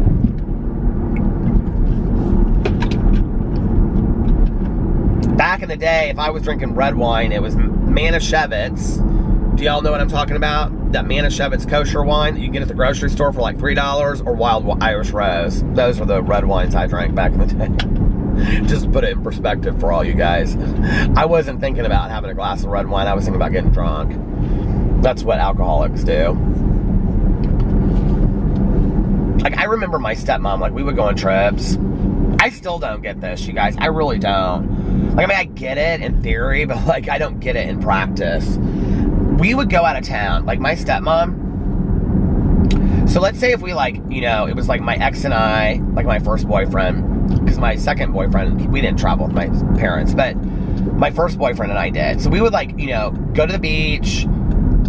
Back in the day, if I was drinking red wine, it was Manischewitz. Do y'all know what I'm talking about? That Manischewitz kosher wine that you get at the grocery store for like $3, or Wild Irish Rose. Those were the red wines I drank back in the day. Just to put it in perspective for all you guys. I wasn't thinking about having a glass of red wine. I was thinking about getting drunk. That's what alcoholics do. Like, I remember my stepmom, like, we would go on trips. I still don't get this, you guys. I really don't. Like, I mean, I get it in theory, but, like, I don't get it in practice. We would go out of town, like my stepmom. So let's say if we, like, you know, it was like my ex and I, like my first boyfriend, because my second boyfriend, we didn't travel with my parents, but my first boyfriend and I did. So we would, like, you know, go to the beach,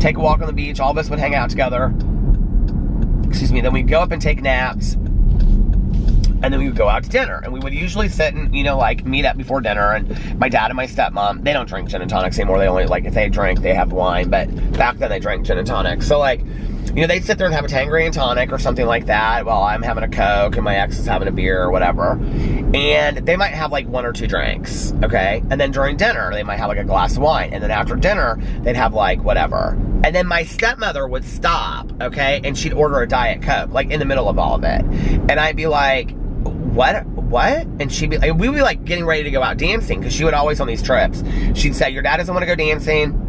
take a walk on the beach, all of us would hang out together. Excuse me, then we'd go up and take naps, and then we would go out to dinner, and we would usually sit and, you know, like, meet up before dinner. And my dad and my stepmom, they don't drink gin and tonics anymore. They only, like, if they drink, they have wine, but back then they drank gin and tonic. So, like, you know, they'd sit there and have a Tanqueray and tonic or something like that while I'm having a Coke and my ex is having a beer or whatever. And they might have, like, 1 or 2 drinks, okay? And then during dinner, they might have, like, a glass of wine. And then after dinner, they'd have, like, whatever. And then my stepmother would stop, okay? And she'd order a Diet Coke, like, in the middle of all of it. And I'd be like, what? And she'd be, we would be, like, getting ready to go out dancing, because she would always, on these trips, she'd say, your dad doesn't want to go dancing.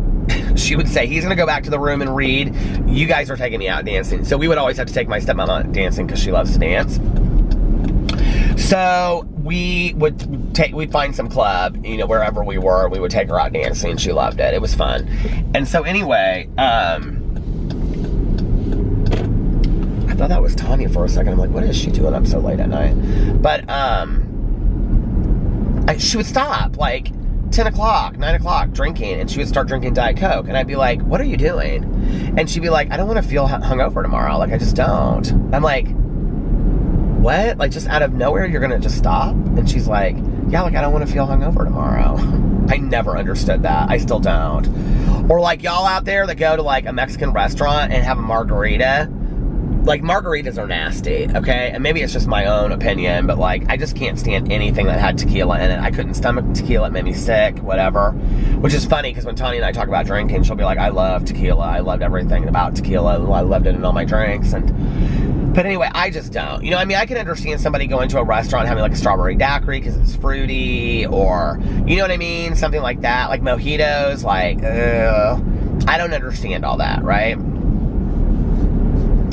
She would say, he's going to go back to the room and read. You guys are taking me out dancing. So we would always have to take my stepmom out dancing, because she loves to dance. So we'd find some club, you know, wherever we were. We would take her out dancing. She loved it. It was fun. And so anyway, I thought that was Tanya for a second. I'm like, what is she doing up so late at night? But she would stop, like, 10 o'clock, 9 o'clock, drinking, and she would start drinking Diet Coke, and I'd be like, what are you doing? And she'd be like, I don't want to feel hungover tomorrow. Like, I just don't. I'm like, what? Like, just out of nowhere, you're going to just stop? And she's like, yeah, like, I don't want to feel hungover tomorrow. I never understood that. I still don't. Or, like, y'all out there that go to, like, a Mexican restaurant and have a margarita. Like, margaritas are nasty, okay? And maybe it's just my own opinion, but, like, I just can't stand anything that had tequila in it. I couldn't stomach tequila. It made me sick, whatever. Which is funny, because when Tanya and I talk about drinking, she'll be like, I love tequila. I loved everything about tequila. I loved it in all my drinks. But anyway, I just don't. You know, I mean, I can understand somebody going to a restaurant having, like, a strawberry daiquiri because it's fruity, or, you know what I mean? Something like that. Like mojitos, like, I don't understand all that, right?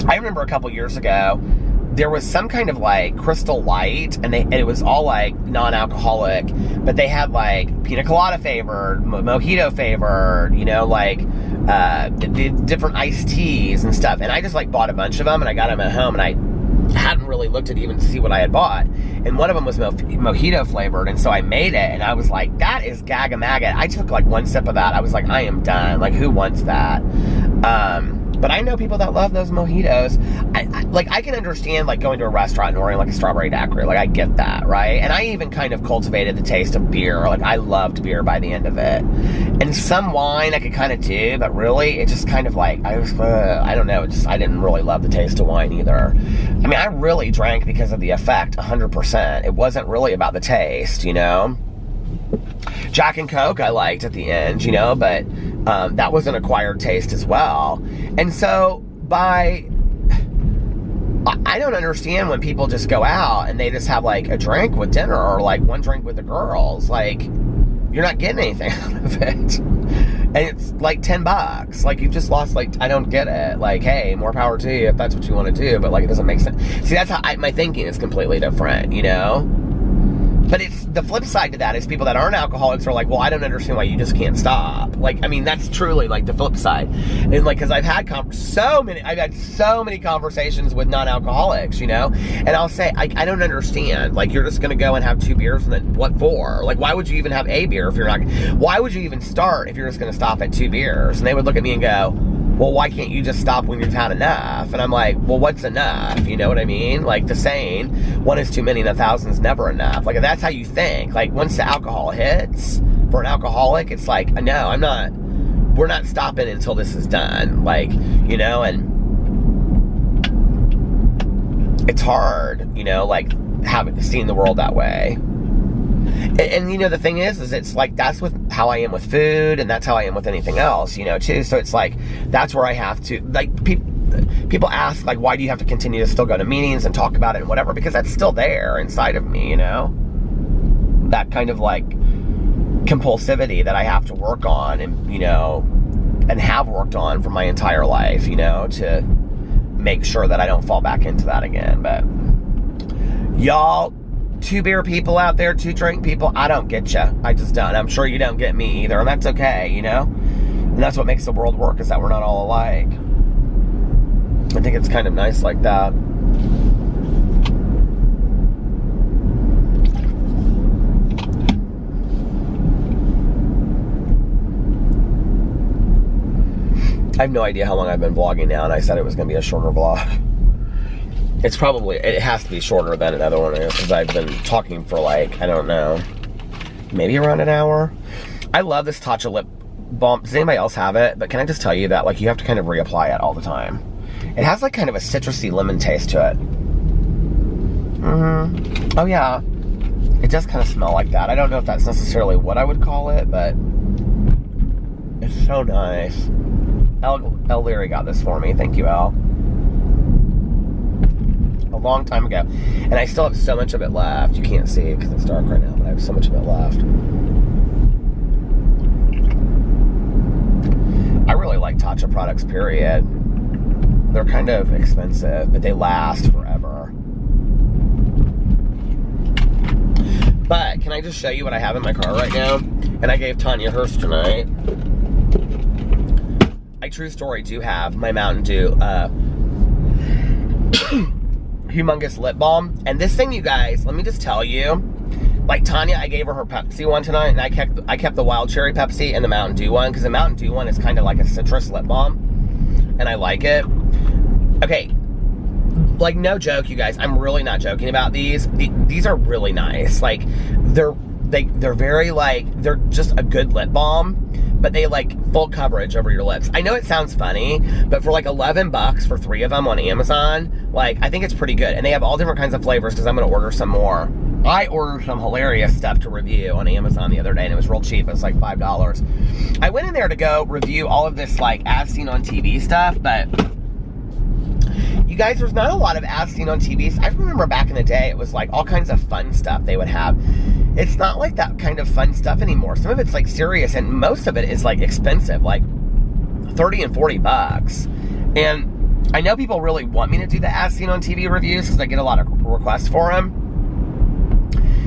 I remember a couple years ago, there was some kind of, like, Crystal Light, and it was all, like, non-alcoholic, but they had, like, pina colada flavored, mojito flavored, you know, like, different iced teas and stuff. And I just, like, bought a bunch of them, and I got them at home, and I hadn't really looked at even to see what I had bought. And one of them was mojito flavored, and so I made it, and I was like, that is gaga-maga. I took, like, 1 sip of that. I was like, I am done. Like, who wants that? But I know people that love those mojitos. I can understand, like, going to a restaurant and ordering, like, a strawberry daiquiri. Like, I get that, right? And I even kind of cultivated the taste of beer. Like, I loved beer by the end of it. And some wine I could kind of do, but really, it just kind of, like, I don't know. I didn't really love the taste of wine either. I mean, I really drank because of the effect, 100%. It wasn't really about the taste, you know? Jack and Coke I liked at the end, you know, but that was an acquired taste as well. And so I don't understand when people just go out and they just have, like, a drink with dinner, or, like, 1 drink with the girls. Like, you're not getting anything out of it. And it's like $10. Like, you've just lost, like, I don't get it. Like, hey, more power to you if that's what you want to do, but, like, it doesn't make sense. See, that's how my thinking is completely different, you know? But it's the flip side to that is people that aren't alcoholics are like, well, I don't understand why you just can't stop. Like, I mean, that's truly, like, the flip side. And, like, because I've had so many conversations with non-alcoholics, you know? And I'll say, I don't understand. Like, you're just going to go and have 2 beers, and then what for? Like, why would you even have a beer if you're not? Why would you even start if you're just going to stop at 2 beers? And they would look at me and go, well, why can't you just stop when you've had enough? And I'm like, well, what's enough? You know what I mean? Like the saying, 1 is too many and 1,000 is never enough. Like, that's how you think. Like, once the alcohol hits, for an alcoholic, it's like, no, I'm not we're not stopping until this is done. Like, you know, and it's hard, you know, like seeing the world that way. And you know, the thing is it's like, that's with how I am with food, and that's how I am with anything else, you know, too. So it's like, that's where I have to, like, people ask, like, why do you have to continue to still go to meetings and talk about it and whatever? Because that's still there inside of me, you know? That kind of, like, compulsivity that I have to work on, and, you know, and have worked on for my entire life, you know, to make sure that I don't fall back into that again. But y'all, 2 beer people out there, 2 drink people, I don't get you. I just don't. I'm sure you don't get me either, and that's okay, you know? And that's what makes the world work, is that we're not all alike. I think it's kind of nice like that. I have no idea how long I've been vlogging now, and I said it was going to be a shorter vlog. It's probably, it has to be shorter than another one is, because I've been talking for, like, I don't know, maybe around an hour. I love this Tatcha lip balm. Does anybody else have it? But can I just tell you that, like, you have to kind of reapply it all the time. It has, like, kind of a citrusy lemon taste to it. Oh, yeah. It does kind of smell like that. I don't know if that's necessarily what I would call it, but it's so nice. El Leary got this for me. Thank you, El. A long time ago. And I still have so much of it left. You can't see it because it's dark right now, but I have so much of it left. I really like Tatcha products, period. They're kind of expensive, but they last forever. But can I just show you what I have in my car right now? And I gave Tanya hers tonight. I, true story, do have my Mountain Dew humongous lip balm. And this thing, you guys, let me just tell you, like Tanya, I gave her Pepsi one tonight, and I kept the Wild Cherry Pepsi and the Mountain Dew one, because the Mountain Dew one is kind of like a citrus lip balm, and I like it. Okay, like, no joke, you guys, I'm really not joking about these. These are really nice. Like, they're very, like, they're just a good lip balm, but they, like, full coverage over your lips. I know it sounds funny, but for like $11 for 3 of them on Amazon, like, I think it's pretty good. And they have all different kinds of flavors, because I'm going to order some more. I ordered some hilarious stuff to review on Amazon the other day, and it was real cheap. It was like $5. I went in there to go review all of this, like, as seen on TV stuff, but you guys, there's not a lot of as seen on TV. I remember back in the day, it was like all kinds of fun stuff they would have. It's not like that kind of fun stuff anymore. Some of it's like serious, and most of it is like expensive, like $30 and $40. And I know people really want me to do the as seen on TV reviews, because I get a lot of requests for them.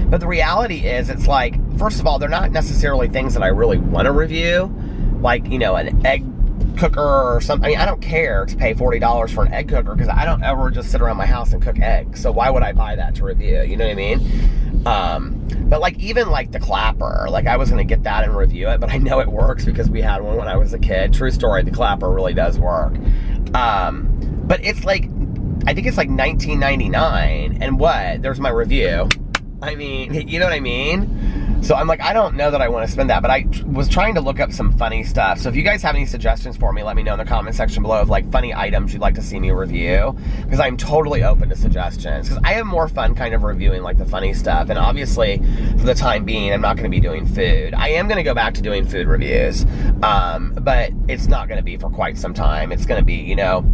But the reality is, it's like, first of all, they're not necessarily things that I really want to review. Like, you know, an egg cooker or something. I mean, I don't care to pay $40 for an egg cooker, because I don't ever just sit around my house and cook eggs. So why would I buy that to review? You know what I mean? But like, even like the clapper, like, I was going to get that and review it, but I know it works because we had one when I was a kid. True story, the clapper really does work. But it's like, I think it's like $19.99, and what? There's my review. I mean, you know what I mean? So I'm like, I don't know that I want to spend that, but I was trying to look up some funny stuff. So if you guys have any suggestions for me, let me know in the comment section below of like funny items you'd like to see me review, because I'm totally open to suggestions, because I have more fun kind of reviewing like the funny stuff. And obviously, for the time being, I'm not going to be doing food. I am going to go back to doing food reviews, but it's not going to be for quite some time. It's going to be, you know,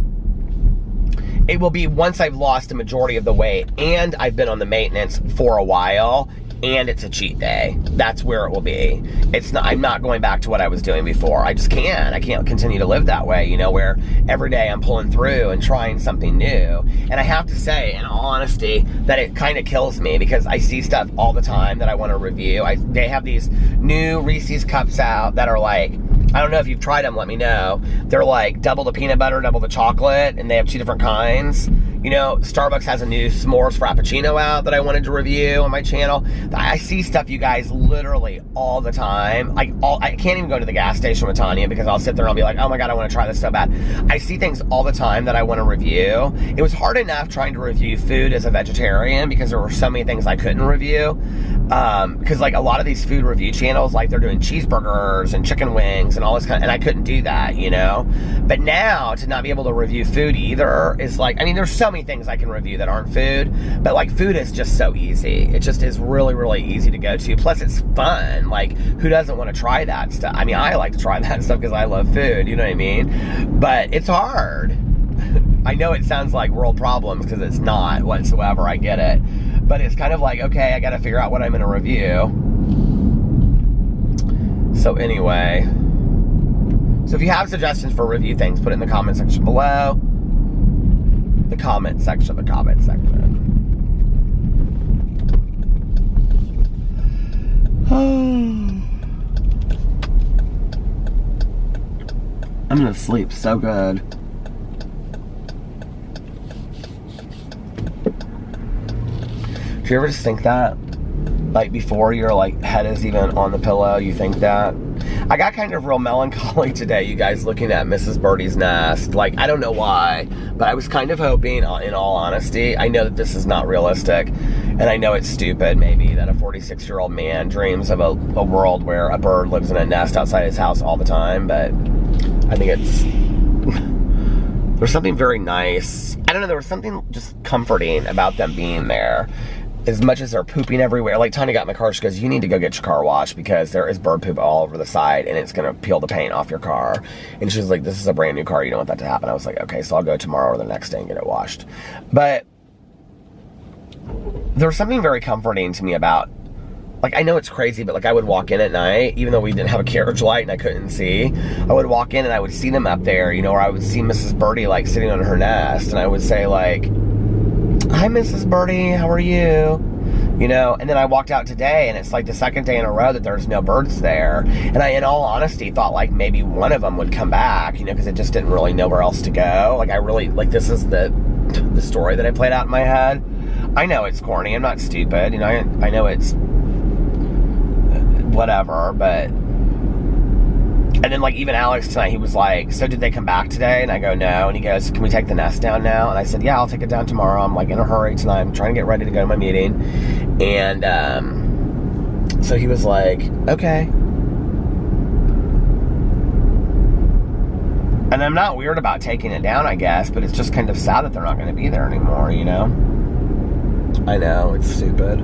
it will be once I've lost a majority of the weight and I've been on the maintenance for a while, and it's a cheat day. That's where it will be. It's not, I'm not going back to what I was doing before. I just can't. I can't continue to live that way, you know, where every day I'm pulling through and trying something new. And I have to say, in all honesty, that it kind of kills me, because I see stuff all the time that I want to review. They have these new Reese's cups out that are like, I don't know if you've tried them, let me know. They're like double the peanut butter, double the chocolate, and they have 2 different kinds. You know, Starbucks has a new s'mores frappuccino out that I wanted to review on my channel. I see stuff, you guys, literally all the time. Like, I can't even go to the gas station with Tanya, because I'll sit there and I'll be like, oh my God, I want to try this so bad. I see things all the time that I want to review. It was hard enough trying to review food as a vegetarian, because there were so many things I couldn't review. Because like a lot of these food review channels, like they're doing cheeseburgers and chicken wings and all this and I couldn't do that, you know. But now to not be able to review food either is like, I mean, there's so many things I can review that aren't food, but like food is just so easy. It just is really, really easy to go to. Plus it's fun. Like, who doesn't want to try that stuff? I mean, I like to try that stuff because I love food, you know what I mean? But it's hard. I know it sounds like world problems because it's not whatsoever, I get it. But it's kind of like, okay, I gotta figure out what I'm gonna review. So anyway. So if you have suggestions for review things, put it in the comment section below. The comment section. I'm gonna sleep so good. Do you ever just think that? Like before your like head is even on the pillow, you think that? I got kind of real melancholy today, you guys, looking at Mrs. Birdie's nest. Like, I don't know why, but I was kind of hoping, in all honesty, I know that this is not realistic, and I know it's stupid, maybe, that a 46-year-old man dreams of a world where a bird lives in a nest outside his house all the time, but I think it's... There's something very nice. I don't know, there was something just comforting about them being there. As much as they're pooping everywhere. Like, Tanya got in my car, she goes, you need to go get your car washed because there is bird poop all over the side and it's going to peel the paint off your car. And she was like, this is a brand new car, you don't want that to happen. I was like, okay, so I'll go tomorrow or the next day and get it washed. But there was something very comforting to me about, like, I know it's crazy, but like I would walk in at night, even though we didn't have a carriage light and I couldn't see, I would walk in and I would see them up there, you know, or I would see Mrs. Birdie like sitting on her nest and I would say like, hi, Mrs. Birdie, how are you? You know, and then I walked out today and it's like the second day in a row that there's no birds there. And I, in all honesty, thought like maybe one of them would come back, you know, because it just didn't really know where else to go. Like I really, like this is the story that I played out in my head. I know it's corny, I'm not stupid, you know, I know it's whatever, but... And then, like, even Alex tonight, he was like, so did they come back today? And I go, no. And he goes, can we take the nest down now? And I said, yeah, I'll take it down tomorrow. I'm, like, in a hurry tonight. I'm trying to get ready to go to my meeting. And so he was like, okay. And I'm not weird about taking it down, I guess, but it's just kind of sad that they're not going to be there anymore, you know? I know, it's stupid.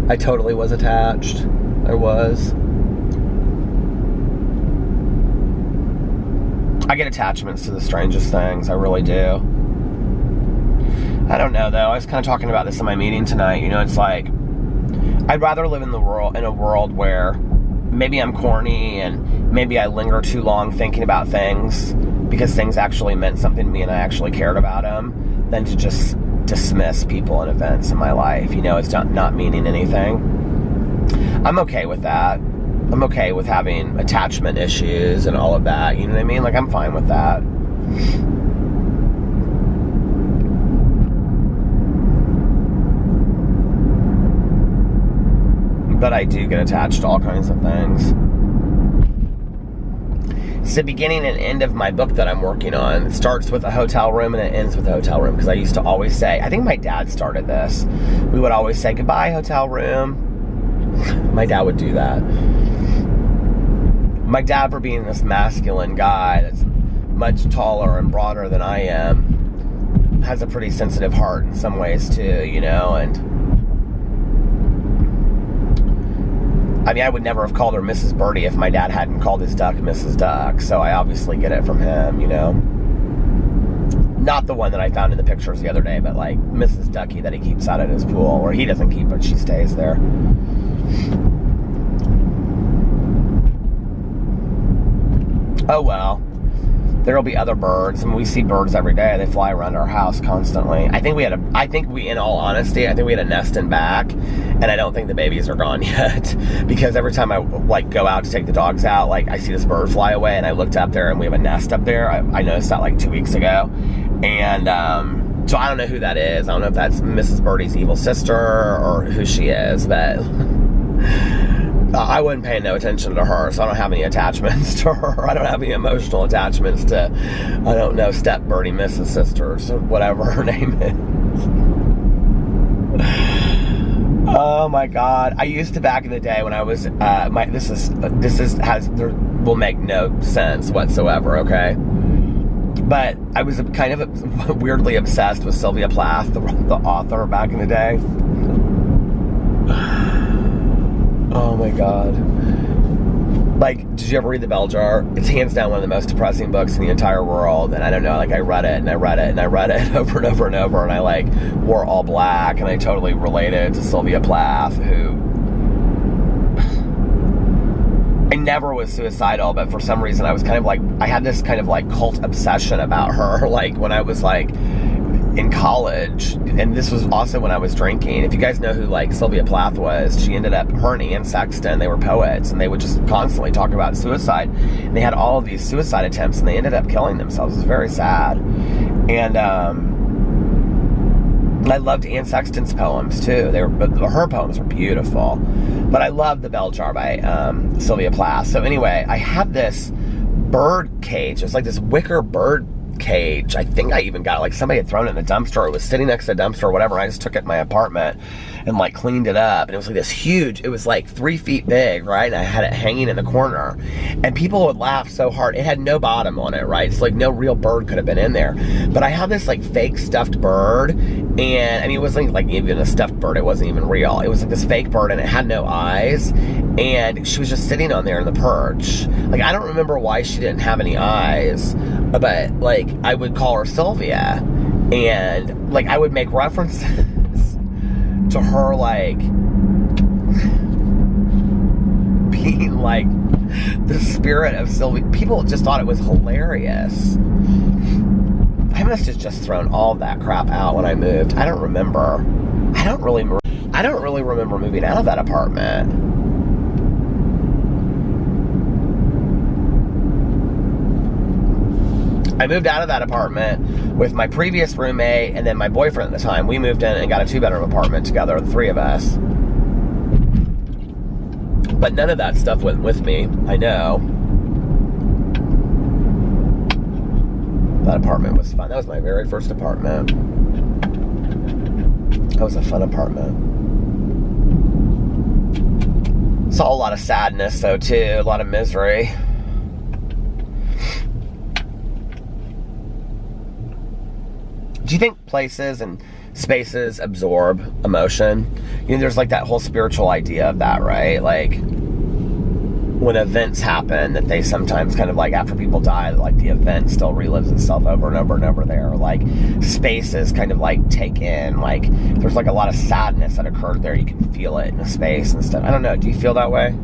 I totally was attached. I was. I get attachments to the strangest things, I really do. I don't know though, I was kind of talking about this in my meeting tonight, you know, it's like, I'd rather live in a world where maybe I'm corny and maybe I linger too long thinking about things because things actually meant something to me and I actually cared about them, than to just dismiss people and events in my life, you know, it's not meaning anything. I'm okay with that. I'm okay with having attachment issues and all of that, you know what I mean? Like, I'm fine with that. But I do get attached to all kinds of things. It's the beginning and end of my book that I'm working on. It starts with a hotel room and it ends with a hotel room, because I used to always say, I think my dad started this. We would always say, goodbye, hotel room. My dad would do that. My dad, for being this masculine guy that's much taller and broader than I am, has a pretty sensitive heart in some ways too, you know, and I mean, I would never have called her Mrs. Birdie if my dad hadn't called his duck Mrs. Duck, so I obviously get it from him, you know. Not the one that I found in the pictures the other day, but like Mrs. Ducky that he keeps out at his pool, or he doesn't keep, but she stays there. Oh well, there'll be other birds. I mean, we see birds every day. They fly around our house constantly. I think we, in all honesty, I think we had a nest in back, and I don't think the babies are gone yet, because every time I like go out to take the dogs out, like I see this bird fly away, and I looked up there, and we have a nest up there. I noticed that like 2 weeks ago, and so I don't know who that is. I don't know if that's Mrs. Birdie's evil sister or who she is, but I wouldn't pay no attention to her, so I don't have any attachments to her. I don't have any emotional attachments to, I don't know, Step Birdie, Mrs. Sister, or whatever her name is. Oh my God. I used to, back in the day when I was, will make no sense whatsoever, okay? But I was kind of weirdly obsessed with Sylvia Plath, the author, back in the day. Oh my God. Like, did you ever read The Bell Jar? It's hands down one of the most depressing books in the entire world. And I don't know, like, I read it and I read it and I read it over and over and over. And I, like, wore all black. And I totally related to Sylvia Plath, who... I never was suicidal, but for some reason I was kind of like... I had this kind of, like, cult obsession about her. Like, when I was, like... in college, and this was also when I was drinking. If you guys know who, like, Sylvia Plath was, she ended up, her and Anne Sexton, they were poets, and they would just constantly talk about suicide. And they had all of these suicide attempts, and they ended up killing themselves. It was very sad. And I loved Anne Sexton's poems too. Her poems were beautiful. But I loved The Bell Jar by Sylvia Plath. So anyway, I had this bird cage. It was like this wicker bird cage. I think I even got it, like, somebody had thrown it in the dumpster. It was sitting next to the dumpster or whatever, and I just took it in my apartment and, like, cleaned it up, and it was like this huge, it was like 3 feet big, right? And I had it hanging in the corner, and people would laugh so hard. It had no bottom on it, right? It's like no real bird could have been in there. But I had this, like, fake stuffed bird, and I mean, it wasn't like even a stuffed bird, it wasn't even real. It was like this fake bird, and it had no eyes, and she was just sitting on there in the perch. Like, I don't remember why she didn't have any eyes, but, like, I would call her Sylvia, and, like, I would make references to her, like, being, like, the spirit of Sylvia. People just thought it was hilarious. I must have just thrown all of that crap out when I moved. I don't remember. I don't really remember moving out of that apartment. I moved out of that apartment with my previous roommate and then my boyfriend at the time. We moved in and got a 2-bedroom apartment together, the 3 of us. But none of that stuff went with me, I know. That apartment was fun. That was my very first apartment. That was a fun apartment. Saw a lot of sadness, though, too. A lot of misery. Do you think places and spaces absorb emotion? You know, there's like that whole spiritual idea of that, right? Like, when events happen, that they sometimes kind of, like, after people die, like, the event still relives itself over and over and over there. Like, spaces kind of, like, take in, like, there's, like, a lot of sadness that occurred there. You can feel it in the space and stuff. I don't know. Do you feel that way?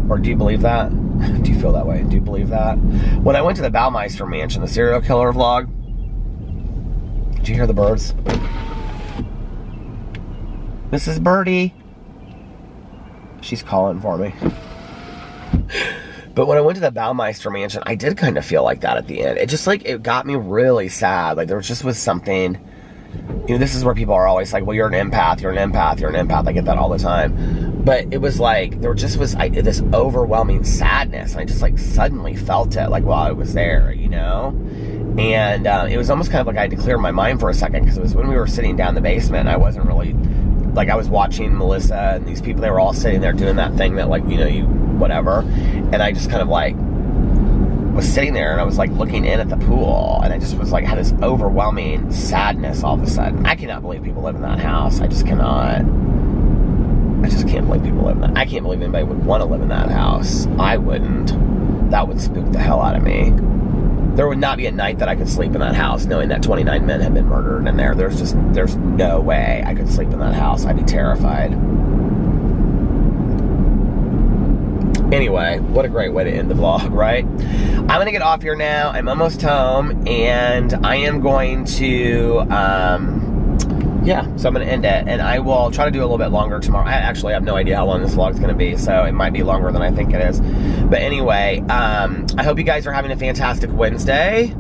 Or do you believe that? Do you feel that way? Do you believe that? When I went to the Baumeister Mansion, the serial killer vlog, did you hear the birds? Mrs. Birdie. She's calling for me. But when I went to the Baumeister Mansion, I did kind of feel like that at the end. It just, like, it got me really sad. Like, there just was something, you know, this is where people are always like, well, you're an empath, you're an empath, you're an empath. I get that all the time. But it was like, there just was this overwhelming sadness. And I just, like, suddenly felt it, like, while I was there, you know? And it was almost kind of like I had to clear my mind for a second, because it was when we were sitting down in the basement. I wasn't really, like, I was watching Melissa and these people, they were all sitting there doing that thing that, like, you know, you, whatever. And I just kind of, like, was sitting there and I was, like, looking in at the pool. And I just was, like, had this overwhelming sadness all of a sudden. I cannot believe people live in that house. I just cannot. I just can't believe people live in that. I can't believe anybody would want to live in that house. I wouldn't. That would spook the hell out of me. There would not be a night that I could sleep in that house knowing that 29 men had been murdered in there. There's no way I could sleep in that house. I'd be terrified. Anyway, what a great way to end the vlog, right? I'm going to get off here now. I'm almost home, and I am going to, so I'm going to end it, and I will try to do a little bit longer tomorrow. I actually have no idea how long this vlog is going to be, so it might be longer than I think it is. But anyway, I hope you guys are having a fantastic Wednesday.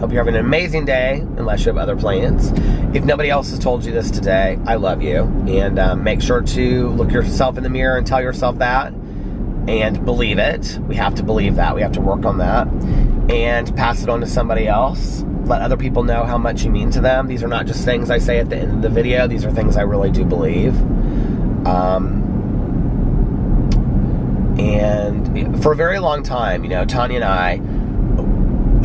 Hope you're having an amazing day, unless you have other plans. If nobody else has told you this today, I love you. And make sure to look yourself in the mirror and tell yourself that. And believe it. We have to believe that. We have to work on that. And pass it on to somebody else. Let other people know how much you mean to them. These are not just things I say at the end of the video. These are things I really do believe. And for a very long time, you know, Tanya and I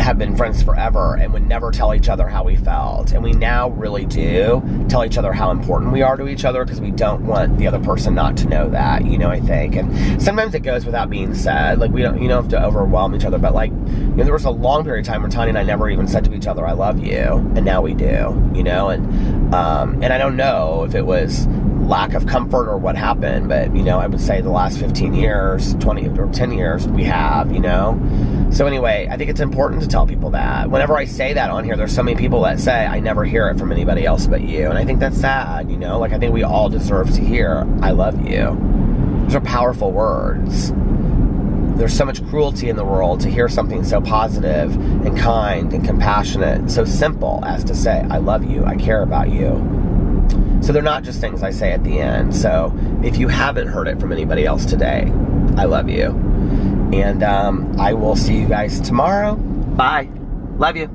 have been friends forever and would never tell each other how we felt. And we now really do tell each other how important we are to each other, because we don't want the other person not to know that, you know, I think. And sometimes it goes without being said. Like, we don't, you don't have to overwhelm each other, but like, you know, there was a long period of time where Tanya and I never even said to each other, I love you. And now we do, you know, and I don't know if it was lack of comfort or what happened, but, you know, I would say the last 15 years, 20 or 10 years, we have, you know. So anyway, I think it's important to tell people that. Whenever I say that on here, there's so many people that say, I never hear it from anybody else but you. And I think that's sad, you know. Like, I think we all deserve to hear, I love you. Those are powerful words. There's so much cruelty in the world to hear something so positive and kind and compassionate, so simple as to say, I love you, I care about you. So they're not just things I say at the end. So if you haven't heard it from anybody else today, I love you. And I will see you guys tomorrow. Bye. Love you.